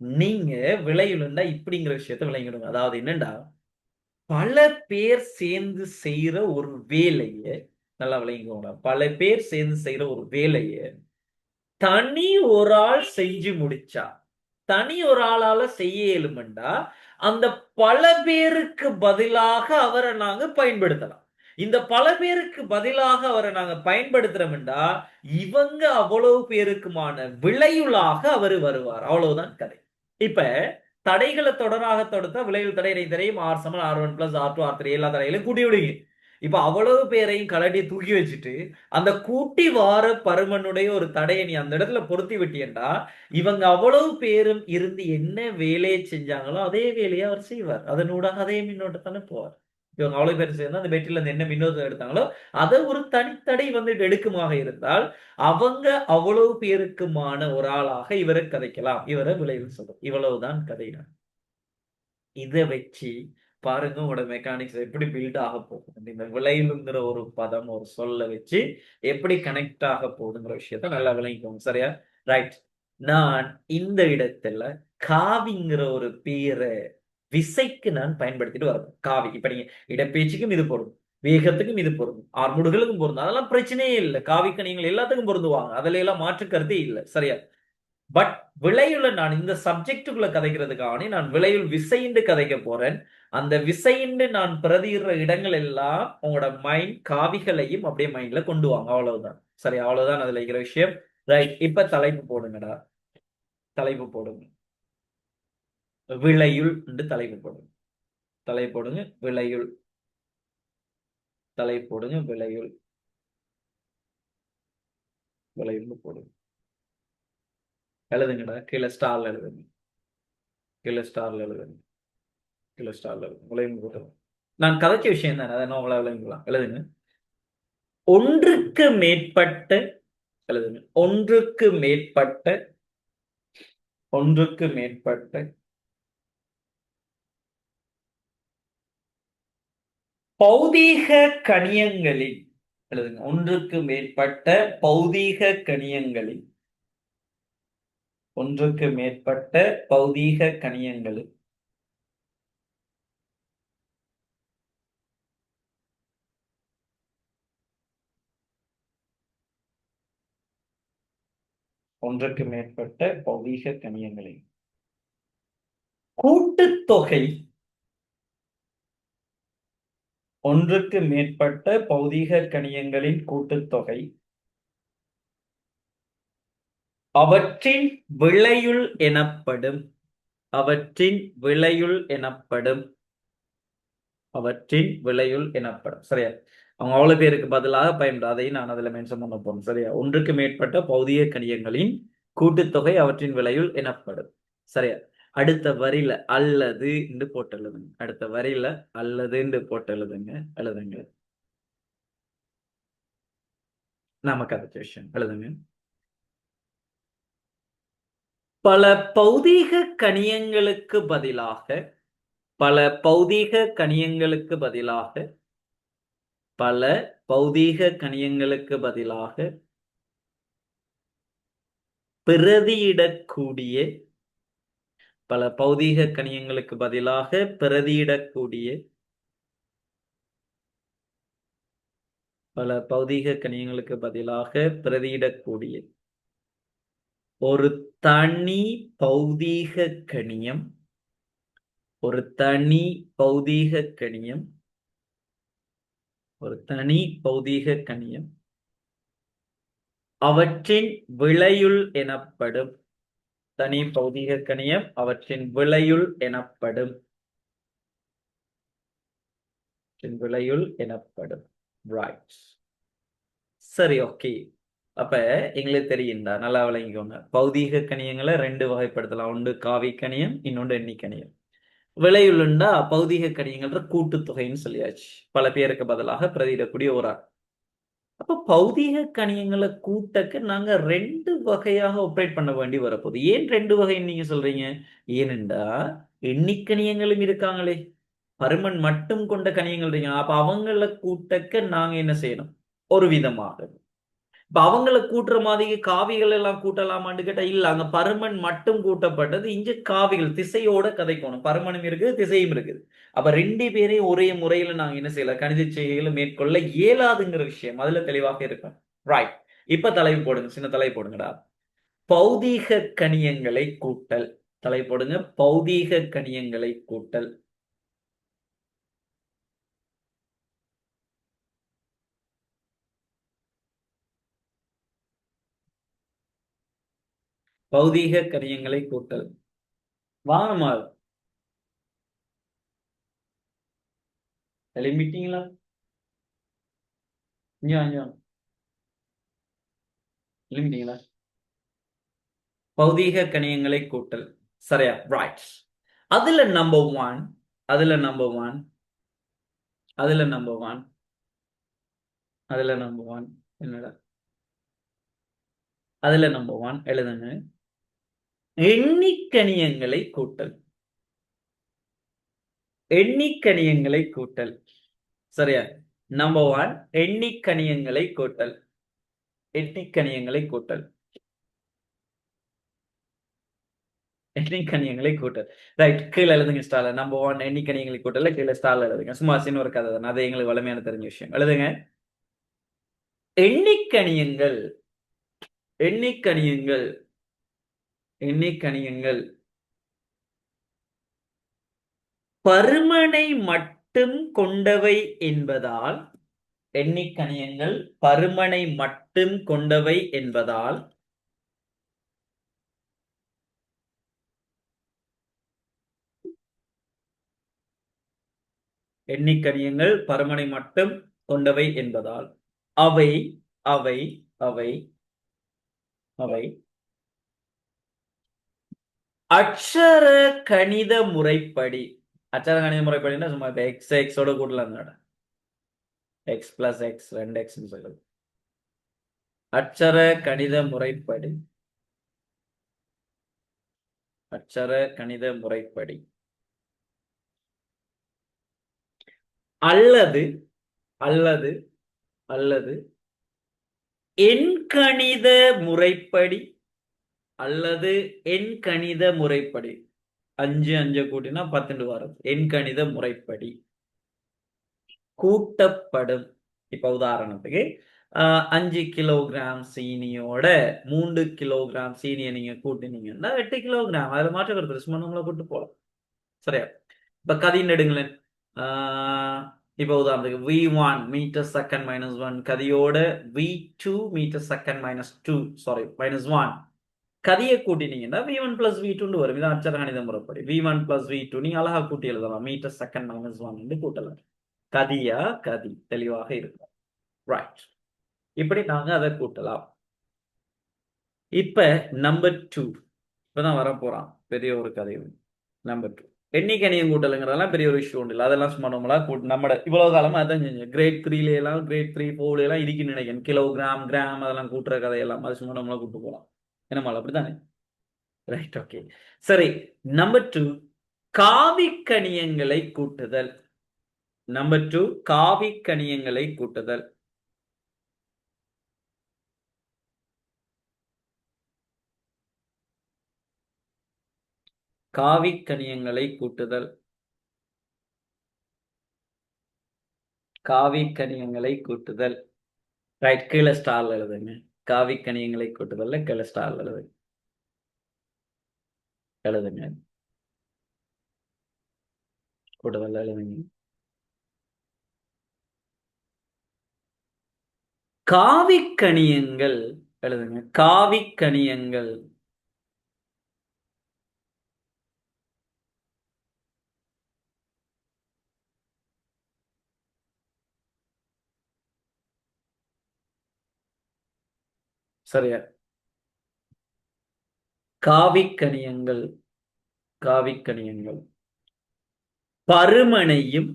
நீங்க விளையுளுண்டா இப்படிங்கிற விஷயத்தை விளங்கிடுங்க. அதாவது என்னண்டா, பல பேர் சேர்ந்து செய்யற ஒரு வேலைய நல்லா விளங்கிக்கோங்க. பல பேர் சேர்ந்து செய்யற ஒரு வேலைய தனி ஒரு ஆள் செஞ்சு முடிச்சா, தனி ஒரு ஆளால செய்ய இயலுமெண்டா, அந்த பல பேருக்கு பதிலாக அவரை நாங்க பயன்படுத்தலாம். இந்த பல பேருக்கு பதிலாக அவரை நாங்க பயன்படுத்துறோம்டா, இவங்க அவ்வளவு பேருக்குமான விளையுளாக அவர் வருவார். அவ்வளவுதான் கதை. இப்ப தடைகளை தொடராக தொடுத்தா விளைவுள் தடை தெரியும். R=R1+R2R3 எல்லா தடைகளையும் கூட்டி விடுங்க. இப்ப அவ்வளவு பேரையும் கலட்டி தூக்கி வச்சுட்டு அந்த கூட்டி வார பருமனுடைய ஒரு தடையை நீ அந்த இடத்துல பொருத்தி விட்டியண்டா, இவங்க அவ்வளவு பேரும் இருந்து என்ன வேலையை செஞ்சாங்களோ அதே வேலையை அவர் செய்வார். அதனூடாக அதே மின்னோட்டத்தானே போவார். இவங்க அவ்வளவு பேர் சேர்ந்து அந்த பெட்டில இருந்து என்ன மின்னோட்டம் எடுத்தாங்களோ அதை ஒரு தனித்தடை வந்து எடுக்குமாக இருந்தால் அவங்க அவ்வளவு பேருக்குமான ஒரு ஆளாக இவரை கதைக்கலாம். இவரை விளைவு சொல்லும். இவ்வளவுதான் கதை. இதை வச்சு பாருங்க உங்களோட மெக்கானிக்ஸ் எப்படி பில்ட் ஆக போகுது. இந்த விளைவுங்கிற ஒரு பதம் ஒரு சொல்ல வச்சு எப்படி கனெக்ட் ஆக போகுதுங்கிற விஷயத்த நல்லா விளங்கிக்கோங்க. சரியா? ரைட். நான் இந்த இடத்துல காவிங்கிற ஒரு பேரை விசைக்கு நான் பயன்படுத்திட்டு வரேன். காவி. இப்ப நீங்க இடப்பெயர்ச்சிக்கும் இது பொருந்தும், வேகத்துக்கும் இது பொருந்தும், ஆர்முடுகளுக்கும் பொருந்தும். அதெல்லாம் பிரச்சனையே இல்லை. காவிக்கு நீங்கள் எல்லாத்துக்கும் பொருந்துவாங்க. அதுல எல்லாம் மாற்று கருத்தே இல்லை. சரியா? பட் விளையுள்ள நான் இந்த சப்ஜெக்டுக்குள்ள கதைக்கிறதுக்காக நான் விளையுள் விசைண்டு கதைக்க போறேன். அந்த விசைண்டு நான் பிரதியிடுற இடங்கள் எல்லாம் உங்களோட மைண்ட் காவிகளையும் அப்படியே மைண்ட்ல கொண்டு வாங்க. அவ்வளவுதான். சரி, அவ்வளவுதான் அதுல இருக்கிற விஷயம். ரைட். இப்ப தலைப்பு போடுங்கடா. தலைப்பு போடுங்க. விளையுள் என்று தலைப்பு போடுங்க. தலைப்பு போடுங்க. விளையுள். தலைப்பு போடுங்க. விளையுள். விளையுள் போடுங்க. எழுதுங்கடா. கீழே ஸ்டார்ல எழுதுங்க. கீழே ஸ்டார்ல எழுதுங்க. கீழே ஸ்டார்ல எழுதுங்க. விளையுள் போடுங்க. நான் கதைச்ச விஷயம் தானே, அதை என்ன உங்களை விளங்கலாம். எழுதுங்க. ஒன்றுக்கு மேற்பட்ட எழுதுங்க. ஒன்றுக்கு மேற்பட்ட பௌதீக கணியங்களில் எழுதுங்க. ஒன்றுக்கு மேற்பட்ட பௌதீக கணியங்களில் ஒன்றுக்கு மேற்பட்ட பௌதீக கணியங்களில் ஒன்றுக்கு மேற்பட்ட பௌதீக கணியங்களில் கூட்டுத்தொகை ஒன்றுக்கு மேற்பட்ட பௌதீக கணியங்களின் கூட்டுத்தொகை அவற்றின் விளையுள் எனப்படும். அவற்றின் விளையுள் எனப்படும். அவற்றின் விளையுள் எனப்படும். சரியா? அவங்க அவ்வளவு பேருக்கு பதிலாக பயன்படும். அதையும் நான் அதுல மென்ஷன் பண்ண போறேன். சரியா? ஒன்றுக்கு மேற்பட்ட பௌதிக கணியங்களின் கூட்டுத்தொகை அவற்றின் விளையுள் எனப்படும். சரியா? அடுத்த வரியில அல்லது என்று போட்டு எழுதுங்க. அடுத்த வரியில அல்லது என்று போட்டு எழுதுங்க. எழுதுங்க. நமக்கு அது விஷயம் எழுதுங்க. பல பௌதீக கணியங்களுக்கு பதிலாக பல பௌதீக கணியங்களுக்கு பதிலாக பல பௌதீக கணியங்களுக்கு பதிலாக பிரதியிடக்கூடிய பல பௌதீக கணியங்களுக்கு பதிலாக பிரதியிடக்கூடிய பல பௌதீக கணியங்களுக்கு பதிலாக பிரதியிடக்கூடிய ஒரு தனி பௌதீக கணியம் ஒரு தனி பௌதீக கணியம் ஒரு தனி பௌதீக கணியம் அவற்றின் விளையுள் எனப்படும். தனி பௌதீக கணியம் அவற்றின் விளையுள் எனப்படும். விளையுள் எனப்படும். ரைட். சரி, ஓகே. அப்ப எங்களுக்கு தெரியும்டா, நல்லா விளங்கிக்கோங்க. பௌதீக கணியங்களை ரெண்டு வகைப்படுத்தலாம். ஒன்று காவி கணியம், இன்னொன்று எண்ணி கணியம். விளையுள்ளுண்டா பௌதீக கணியங்கள்ன்ற கூட்டுத்தொகைன்னு சொல்லியாச்சு. பல பேருக்கு பதிலாக பிரதியிடக்கூடிய ஒரு ஆள். அப்ப பௌதீக கணியங்களை கூட்டக்கு நாங்க ரெண்டு வகையாக ஆப்ரேட் பண்ண வேண்டி வரப்போகுது. ஏன் ரெண்டு வகைன்னு நீங்க சொல்றீங்க? ஏனென்றா எண்ணிக்கணியங்களும் இருக்காங்களே, பருமன் மட்டும் கொண்ட கணியங்கள் இருக்கீங்க. அப்ப அவங்கள கூட்டக்க நாங்க என்ன செய்யணும்? ஒரு விதமாக இப்ப அவங்கள கூட்டுற மாதிரி காவிகள் எல்லாம் கூட்டலாமான்னு கேட்டா இல்ல. அங்க பருமன் மட்டும் கூட்டப்பட்டது. இங்க காவிகள் திசையோட கதைக்கணும். பருமனும் இருக்குது, திசையும் இருக்குது. அப்ப ரெண்டு பேரையும் ஒரே முறையில நாங்க என்ன செய்யல, கணித செய்கைகளை மேற்கொள்ள இயலாதுங்கிற விஷயம் அதுல தெளிவாக இருக்கும். ரைட். இப்ப தலைப்பு போடுங்க. சின்ன தலைப்பு போடுங்கடா. பௌதீக கணியங்களை கூட்டல். தலைப்பு போடுங்க. பௌதீக கணியங்களை கூட்டல். பௌதீக கணியங்களை கூட்டல். வாங்கம்மா, எழுப்பிட்டீங்களா? எழுப்பிட்டீங்களா? பௌதீக கணியங்களை கூட்டல். சரியா? ரைட். அதுல நம்பர் ஒன் அதுல நம்பர் ஒன் அதுல நம்பர் ஒன் அதுல நம்பர் ஒன் என்னடா? அதுல நம்பர் ஒன் எழுதுங்க. எண்ணிக்கணியங்களை கூட்டல். எண்ணிக்கணியங்களை கூட்டல். சரியா? நம்பர் 1 எண்ணிக்கணியங்களை கூட்டல். எண்ணிக்கணியங்களை கூட்டல். எண்ணிக்கணியங்களை கூட்டல். ரைட். கீழ எழுதுங்க ஸ்டார்ல. நம்பர் 1 எண்ணிக்கணியங்களை கூட்டல்ல கீழ ஸ்டார்ல எழுதுங்க. சும்மா சின்ன ஒரு கதை தானே. அது எங்களுக்கு வலிமையான தெரிஞ்ச விஷயம். எழுதுங்க. எண்ணிக்கணியங்கள் எண்ணிக்கணியங்கள் எண்ணிக்கணியங்கள் பருமனை மட்டும் கொண்டவை என்பதால் எண்ணிக்கணியங்கள் பருமனை மட்டும் கொண்டவை என்பதால் எண்ணிக்கணியங்கள் பருமனை மட்டும் கொண்டவை என்பதால் அவை அவை அவை அவை அட்சர கணித முறைப்படி அட்சர கணித முறைப்படினா சும்மா எக்ஸ் எக்ஸோட கூட்டலாம். எக்ஸ் பிளஸ் எக்ஸ் 2x சொல்லுது. அட்சர கணித முறைப்படி அட்சர கணித முறைப்படி அல்லது அல்லது அல்லது எண்கணித முறைப்படி அல்லது எண்கணித முறைப்படி 5 5 கூட்டினா 10 வரும். எண்கணித முறைப்படி கூட்டப்படும். இப்ப உதாரணத்துக்கு 5 கிலோகிராம் சீனியோட 3 கிலோகிராம் சீனியை நீங்க கூட்டினீங்கன்னா 8 கிலோகிராம். அதுல மாற்ற கருத்து சும்மா நம்மள கூட்டு போலாம். சரியா? இப்ப கதின்னு எடுங்களேன். இப்ப உதாரணத்துக்கு v1 மீட்டர் செகண்ட் -1 கதியோட v2 மீட்டர் செகண்ட் -2 சாரி -1 கதியை கூட்டினீங்கன்னா v1 பிளஸ் v2 வரும். இதான் அட்சர கணித முறைப்படி. v1 பிளஸ் v2 நீங்க அழகா கூட்டி எழுதலாம். மீட்டர் செகண்ட் -1 கூட்டலாம். கதியா கதி தெளிவாக இருக்கும். ரைட். இப்படி நாங்க அதை கூட்டலாம். இப்ப நம்பர் 2 இப்பதான் வர போறான் பெரிய ஒரு கதை. நம்பர் 2 எண்ணிக்கணியம் கூட்டலுங்கிறதெல்லாம் பெரிய ஒரு இஷ்யூ இல்லை. அதெல்லாம் சும்மா நம்மளா நம்ம இவ்வளவு காலமா அதான் செஞ்சோம். கிரேட் 3ல எல்லாம் கிரேட் 3 4 எல்லாம் இருக்குன்னு நினைக்கிறேன். கிலோகிராம் கிராம் அதெல்லாம் கூட்டுற கதையெல்லாம் அது சும்மா நம்மளா கூட்டு போகலாம். என்னமால அப்படித்தானே? ரைட். ஓகே. சரி. நம்பர் 2 காவிக்கணியங்களை கூட்டுதல். நம்பர் 2 காவிக்கணியங்களை கூட்டுதல். காவிக்கணியங்களை கூட்டுதல். காவிக்கணியங்களை கூட்டுதல். ரைட். கீழே ஸ்டார்ல எழுதுங்க. காவிக்கணியங்களை கூட்டுதல்ல கீழே ஸ்டார்ல எழுதுங்க. எழுதுங்க. கூட்டுதல்ல எழுதுங்க. காவிக்கணியங்கள் எழுதுங்க. காவிக்கணியங்கள் சரியா? காவிக்கணியங்கள் காவிக்கணியங்கள் பருமனையும்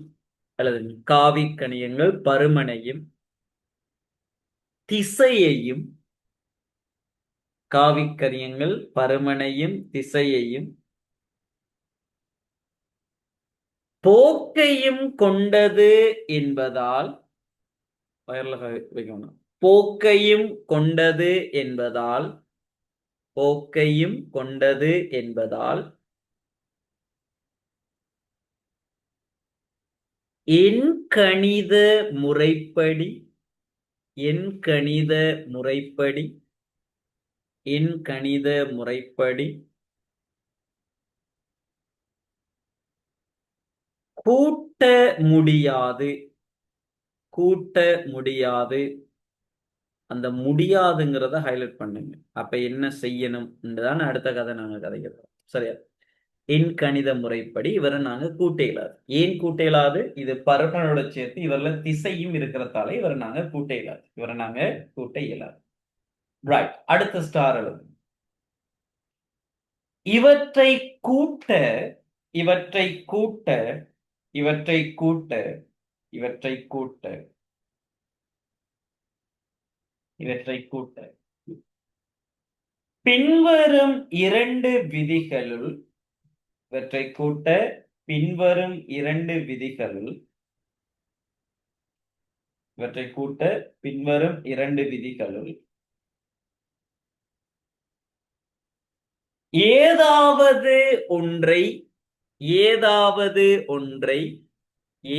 எழுதுங்க. காவிக்கணியங்கள் பருமனையும் திசையையும் காவிக்கணியங்கள் பருமனையும் திசையையும் போக்கையும் கொண்டது என்பதால் வைக்கணும். போக்கையும் கொண்டது என்பதால் போக்கையும் கொண்டது என்பதால் எண்கணித முறைப்படி எண்கணித முறைப்படி எண்கணித முறைப்படி கூட்ட முடியாது. கூட்ட முடியாது. அந்த முடியாதுங்கிறத ஹைலைட் பண்ணுங்க. அப்ப என்ன செய்யணும் தான் அடுத்த கதை நாங்க கதைக்கிறோம். சரியா? எண்கணித முறைப்படி இவரை நாங்க கூட்ட இயலாது. ஏன் கூட்ட இயலாது? இது பருமனோட சேர்த்து இவர்ல திசையும் இருக்கிறதால இவரை நாங்க கூட்ட இயலாது. இவரை நாங்க கூட்ட இயலாது. ரைட். அடுத்த ஸ்டார் எழுது. இவற்றை கூட்ட இவற்றை கூட்ட இவற்றை கூட்ட இவற்றை கூட்ட இவற்றை கூட்ட பின்வரும் 2 விதிகளுள் இவற்றை கூட்ட பின்வரும் இரண்டு விதிகளுள் இவற்றை கூட்ட பின்வரும் இரண்டு விதிகளுள் ஏதாவது ஒன்றை ஏதாவது ஒன்றை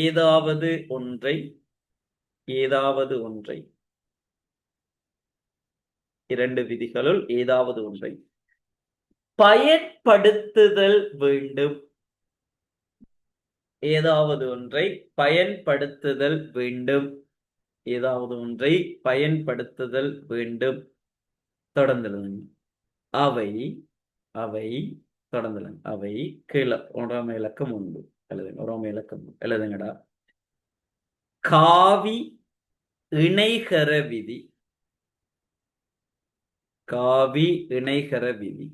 ஏதாவது ஒன்றை ஏதாவது ஒன்றை இரண்டு விதிகளுள் ஏதாவது ஒன்றை பயன்படுத்துதல் வேண்டும். ஏதாவது ஒன்றை பயன்படுத்துதல் வேண்டும். ஏதாவது ஒன்றை பயன்படுத்துதல் வேண்டும். தொடர்ந்து அவை அவை தொடர்ந்து அவை கீழே உரோம இலக்கம் உண்டு எழுதுங்க. உரோம இலக்கம் எழுதுங்கடா. காவி இணைகர விதி. காவி இணைகர விதி.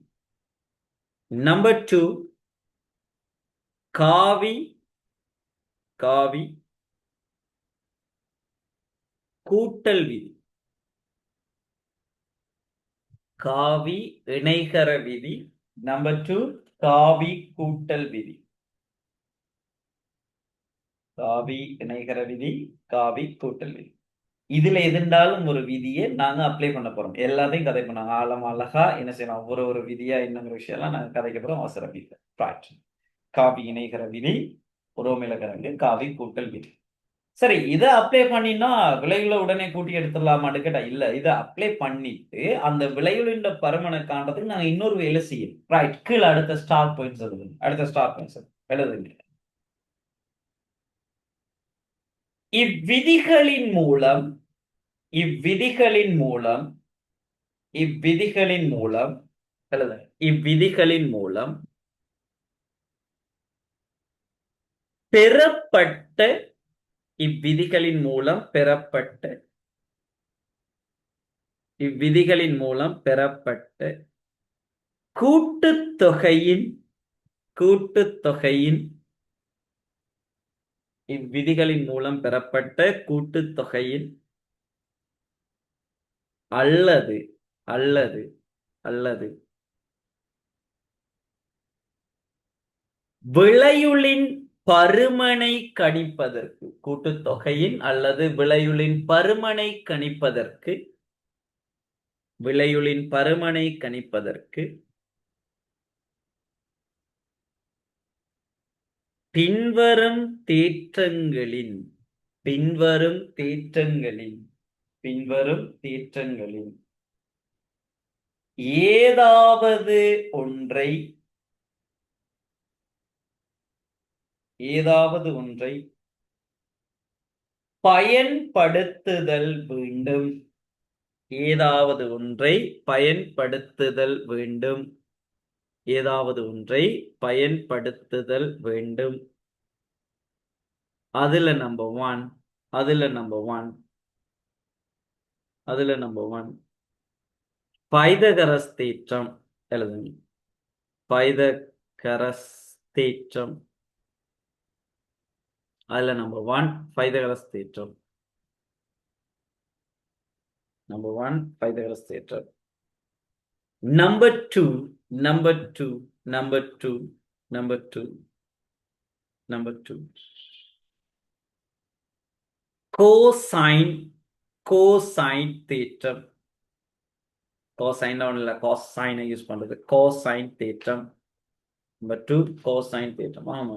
நம்பர் 2 காவி காவி கூட்டல் விதி. காவி இணைகர விதி. நம்பர் 2 காவி கூட்டல் விதி. காவி இணைகர விதி, காவி கூட்டல் விதி. இதுல எதுண்டாலும் ஒரு விதியை நாங்க அப்ளை பண்ண போறோம். எல்லாத்தையும் கதை பண்ணாங்க ஆழம் அழகா என்ன செய்யலாம், ஒரு விதியா இன்னொரு விஷயம் எல்லாம் நாங்க கதைக்க போறோம். அவசரம் இல்லை. காவி இணைகர விதி, உரோமிலகரங்கு, காவி கூட்டல் விதி. சரி, இதை அப்ளை பண்ணினா விலைகளை உடனே கூட்டி எடுத்துடலாமான்னு கேட்டா இல்ல. இதை அப்ளை பண்ணிட்டு அந்த விலைகளின் பருமனை காண்றதுக்கு நாங்க இன்னொரு வேலை செய்யும். ரைட், கீழே அடுத்த ஸ்டார் பாயிண்ட்ஸ் எழுதுங்க. அடுத்த ஸ்டார் பாயிண்ட்ஸ் எழுதுங்க. இவ்விதிகளின் மூலம் இவ்விதிகளின் மூலம் இவ்விதிகளின் மூலம் எழுதுங்க. இவ்விதிகளின் மூலம் பெறப்பட்ட இவ்விதிகளின் மூலம் பெறப்பட்ட இவ்விதிகளின் மூலம் பெறப்பட்ட கூட்டுத்தொகையின் கூட்டுத்தொகையின் இவ்விதிகளின் மூலம் பெறப்பட்ட கூட்டுத்தொகையின் அல்லது அல்லது அல்லது விளையுளின் பருமனை கணிப்பதற்கு கூட்டுத்தொகையின் அல்லது விளையுளின் பருமனை கணிப்பதற்கு விளையுளின் பருமனை கணிப்பதற்கு பின்வரும் தேற்றங்களின் பின்வரும் தேற்றங்களின் பின்வரும் தேற்றங்களின் ஏதாவது ஒன்றை ஏதாவது ஒன்றை பயன்படுத்துதல் வேண்டும். ஏதாவது ஒன்றை பயன்படுத்துதல் வேண்டும். ஏதாவது ஒன்றை பயன்படுத்துதல் வேண்டும். அதுல நம்பர் 1 அதுல நம்பர் 1 அதுல நம்பர் 1 பைதகரஸ் தேற்றம் எழுதுங்க. பைதகரஸ் தேற்றம். அதுல நம்பர் 1 பைதகரஸ் தேற்றம். நம்பர் 1 பைதகரஸ் தேற்றம். Number 2 number 2 number 2 number 2 number 2 cosine cosine தேற்றம். கோசைன் ஒன்றும் கோசைனை யூஸ் பண்றது. கோசைன் தேற்றம். நம்பர் 2 கோசைன் தேற்றம். ஆமா,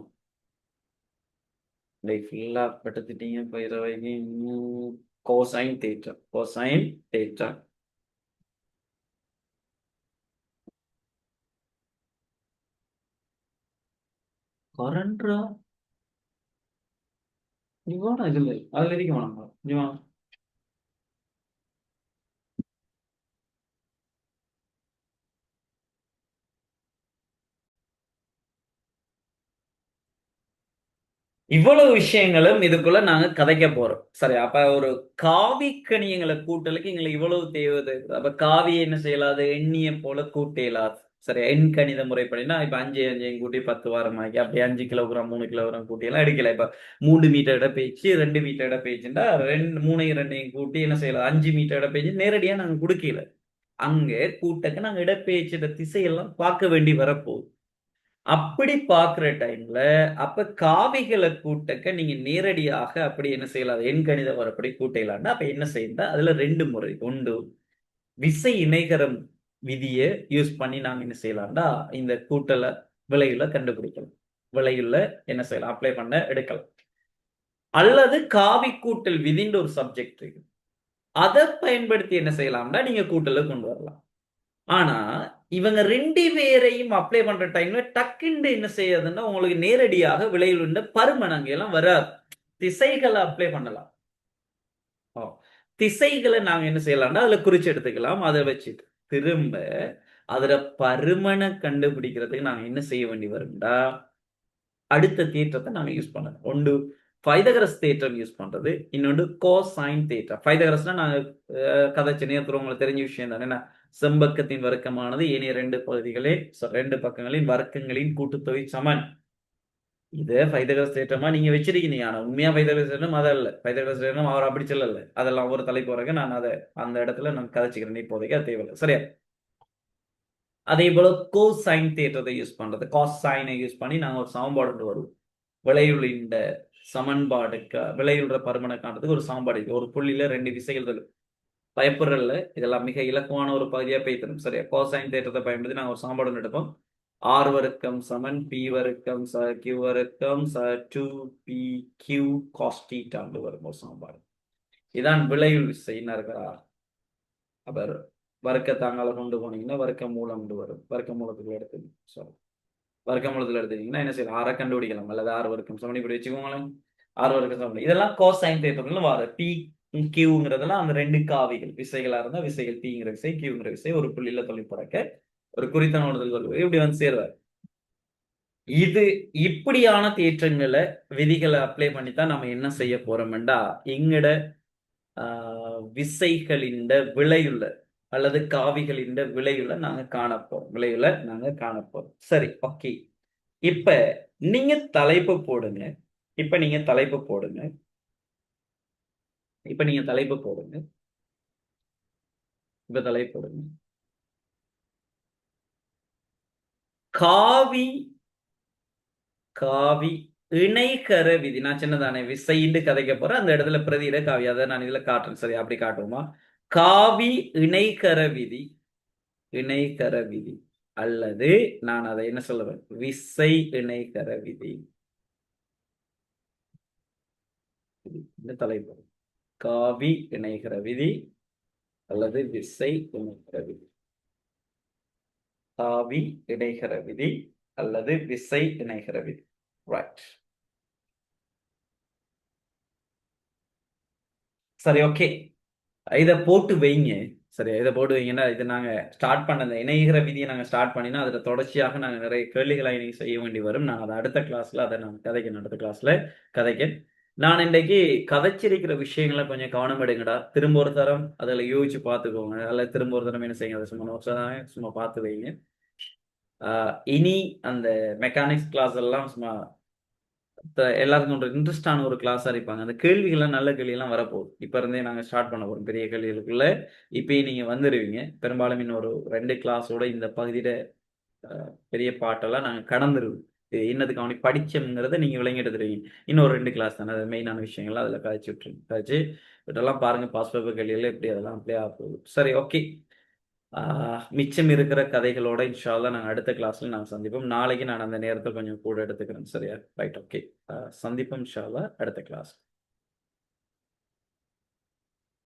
ஃபுல்லா படுத்துட்டீங்க. பயிரவைக்கு கோசைன் தேற்றம். கோசைன் தேற்றம். கரண்டா இவானா இதுல அதுல இருக்க வேணாமா இவா இவ்வளவு விஷயங்களும் இதுக்குள்ள நாங்க கதைக்க போறோம். சரி, அப்ப ஒரு காவிக்கணி எங்களை கூட்டலுக்கு எங்களுக்கு இவ்வளவு தேவை. அப்ப காவி என்ன செய்யலாது, எண்ணிய போல கூட்ட இயலாது. சரி, எண் கணித முறைப்படினா இப்ப 5 5 கூட்டி 10 வாரம் ஆகி அப்படி 5 கிலோகிராம் 3 கிலோகிராம் கூட்டி எல்லாம் எடுக்கல. இப்ப 3 மீட்டர் இட பேச்சு 2 மீட்டர் இட பேச்சுட்டா 3 2 கூட்டி என்ன செய்யலாம், 5 மீட்டர் இட பேச்சு நேரடியா நாங்க கொடுக்கல. அங்க கூட்டக்கு நாங்க இடப்பெயர்ச்சியோட திசையெல்லாம் பார்க்க வேண்டி வரப்போகுது. அப்படி பார்க்குற டைம்ல, அப்ப காவிகள கூட்டக்க நீங்க நேரடியாக அப்படி என்ன செய்யலாம்? எண்கணித முறைப்படி கூட்டிடலாம்னா, அப்ப என்ன செய்யணும்னா, அதுல 2 முறை. ஒன்று விசை இணைகரம் விதிய யூஸ் பண்ணி நாங்க என்ன செய்யலாம்னா, இந்த கூட்டல, விளைவுல கண்டுபிடிக்கலாம். விளைவுல என்ன செய்யலாம்? அப்ளை பண்ண எடுக்கலாம். அல்லது காவி கூட்டல் விதின்ற ஒரு சப்ஜெக்ட் இருக்கு. அத பயன்படுத்தி என்ன செய்யலாம்னா, நீங்க கூட்டல கொண்டு வரலாம். ஆனா, இவங்க 2 பேரையும் அப்ளை பண்ற டைம்ல டக்குன்னு என்ன செய்யாதுன்னா, உங்களுக்கு நேரடியாக விளைவில் உள்ள பருமனங்க எல்லாம் வராது. திசைகள அப்ளை பண்ணலாம். ஓ. திசைகள நாங்க என்ன செய்யலாம்னா, அதுல குறிச்சு எடுத்துக்கலாம். அத வச்சுட்டு, திரும்ப அதுல பருமன கண்டுபிடிக்கிறதுக்கு நாங்க என்ன செய்ய வேண்டி வரும்டா, அடுத்த தேற்றத்த நாங்க யூஸ் பண்ணணும். ஒன்று பைதகரஸ் தேற்றம் யூஸ் பண்றது. இன்னொன்று கோசைன் தேற்றம். பைதகரஸ்னா நாங்க கதைச்ச நேரத்துல உங்களுக்கு தெரிஞ்ச விஷயம் தானே. செம்பக்கத்தின் வர்க்கமானது ஏனைய 2 பகுதிகளே 2 பக்கங்களின் வர்க்கங்களின் கூட்டுத்தொகை சமன். இத பைதகரஸ் தேற்றமா நீங்க வச்சிருக்கீங்க. ஆனா உண்மையா பைதகரஸ் தேற்றம் அது அல்ல. பைதகரஸ் தேற்றம் அவர் அப்படி சொல்லல. அதெல்லாம் ஒரு தலைப்பு வரைக்கும் நான் அத அந்த இடத்துல நான் கதைச்சுக்கிறேன். இப்போதைக்கு அது தேவையில்ல. சரியா? அதே போல கோசைன் தேற்றத்தை யூஸ் பண்றது. காசைனை யூஸ் பண்ணி நாங்க ஒரு சமன்பாடு கொண்டு வருவோம். விளைவுளின் சமன்பாடுக்கு விளைவுற பருமனை காண்றதுக்கு ஒரு சமன்பாடு இருக்கு. ஒரு புள்ளியில 2 விசைகள் இருக்கு. பயப்படுறதில்ல. இதெல்லாம் மிக இலகுவான ஒரு பகுதியா போய்த்தரும். சரியா? கோசைன் தேற்றத்தை பயன்படுத்தி நாங்க ஒரு சமன்பாடு ஒண்ணு எடுப்போம். R வர்க்கம் சமன் P வர்க்கம் Q வர்க்கம் 2PQ cos தீட்டான்னு வரும் ஒரு சமன்பாடு. இதான் விளைவு விசைன்னு இருக்கிறா. அப்ப வர்க்கத்தாங்கால கொண்டு போனீங்கன்னா வர்க்க மூலம் வரும். வர்க்க மூலத்துக்கு எடுத்து வர்க்க மூலத்துல எடுத்தீங்கன்னா என்ன செய்யலாம்? ஆற கண்டுபிடிக்கலாம். அல்லது ஆறு வர்க்கம் சமன் இப்படி வச்சுக்கோங்களேன். ஆறு வர்க்கம் சமன். இதெல்லாம் கோசைன் தேற்றத்துல வர P Qங்கிறதெல்லாம் அந்த 2 காவிகள் விசைகளா இருந்தா விசைகள் Pங்கிற விசை Qங்கிற விசை ஒரு புள்ளியில தொழிற்படக்க ஒரு குறித்த நோடுதல் கொள்வது இப்படி வந்து சேருவார். இது இப்படியான தேற்றங்கள விதிகளை அப்ளை பண்ணி தான் நம்ம என்ன செய்ய போறோம்டா, எங்கட விசைகளின் விளையுள்ள அல்லது காவிகளின் விளைவுல நாங்க காணப்போறோம். விளைவுல நாங்க காணப்போறோம். சரி, ஓகே. இப்ப நீங்க தலைப்பு போடுங்க. இப்ப நீங்க தலைப்பு போடுங்க. இப்ப நீங்க தலைப்பு போடுங்க. இப்ப தலைப்பு போடுங்க. காவி காவி இணைகர விதி. நான் சின்னதானே விசைன்னு கதைக்க போறேன். அந்த இடத்துல பிரதியிட காவி. அதை நான் இதுல காட்டுறேன். சரி, அப்படி காட்டுவோமா? காவி இணைகர விதி. இணைகர விதி. அல்லது நான் அதை என்ன சொல்லுவேன்? விசை இணைகர விதி. இந்த தலைப்பு. காவி இணைகர விதி அல்லது விசை இணைகர விதி. காவி இணைகர விதி அல்லது விசை இணைகர விதி. ரைட். சரி, ஓகே. இத போட்டு வைங்க. சரியா? இத போட்டு வைங்கன்னா, இது நாங்க ஸ்டார்ட் பண்ண அந்த இணைகிற விதிய நாங்க ஸ்டார்ட் பண்ணினா, அதுல தொடர்ச்சியாக நாங்க நிறைய கேள்விகளை இன்னைக்கு செய்ய வேண்டி வரும். நான் அத அடுத்த கிளாஸ்ல அத நான் கதைக்கணும். அடுத்த கிளாஸ்ல கதைக்கேன். நான் இன்றைக்கு கதைச்சிருக்கிற விஷயங்கள கொஞ்சம் கவனம் எடுங்கடா. திரும்ப ஒரு தரம் அதுல யோசிச்சு பார்த்துக்கோங்க. அல்ல திரும்ப ஒரு தரம் என்ன செய்யுங்க, அத சும்மா நோட்ஸா சும்மா பார்த்து வைங்க. இனி அந்த மெக்கானிக்ஸ் கிளாஸ் எல்லாம் சும்மா எல்லாருக்கும் ஒரு இன்ட்ரெஸ்டான ஒரு கிளாஸா இருப்பாங்க. அந்த கேள்விகள்லாம் நல்ல கேள்வியெல்லாம் வரப்போகுது. இப்ப இருந்தே நாங்க ஸ்டார்ட் பண்ண போறோம். பெரிய கேள்விகளுக்குள்ள இப்பயே நீங்க வந்துருவீங்க. பெரும்பாலும் இன்னொரு 2 கிளாஸோட இந்த பகுதியில பெரிய பாட்டெல்லாம் நாங்க கடந்துருவோம். என்னதுக்கு அவனை படிச்சோம்ங்கிறத நீங்க விளங்கி எடுத்துருவீங்க. இன்னொரு 2 கிளாஸ் தானே. அது மெயினான விஷயங்கள்லாம் அதுல கதைச்சு விட்டுருங்க. கதைச்சு இதெல்லாம் பாருங்க. பாஸ் பேப்பர் கேள்விகள் எப்படி அதெல்லாம் அப்ளை ஆக போகுது. சரி, ஓகே. மிச்சம் இருக்கிற கதைகளோட இன்ஷா அல்லாஹ் நாங்க அடுத்த கிளாஸ்ல நாங்க சந்திப்போம். நாளைக்கு நான் அந்த நேரத்த கொஞ்சம் கூட எடுத்துக்கிறேன். சரியா? Right, okay. சந்திப்போம் இன்ஷா அல்லாஹ் அடுத்த கிளாஸ்.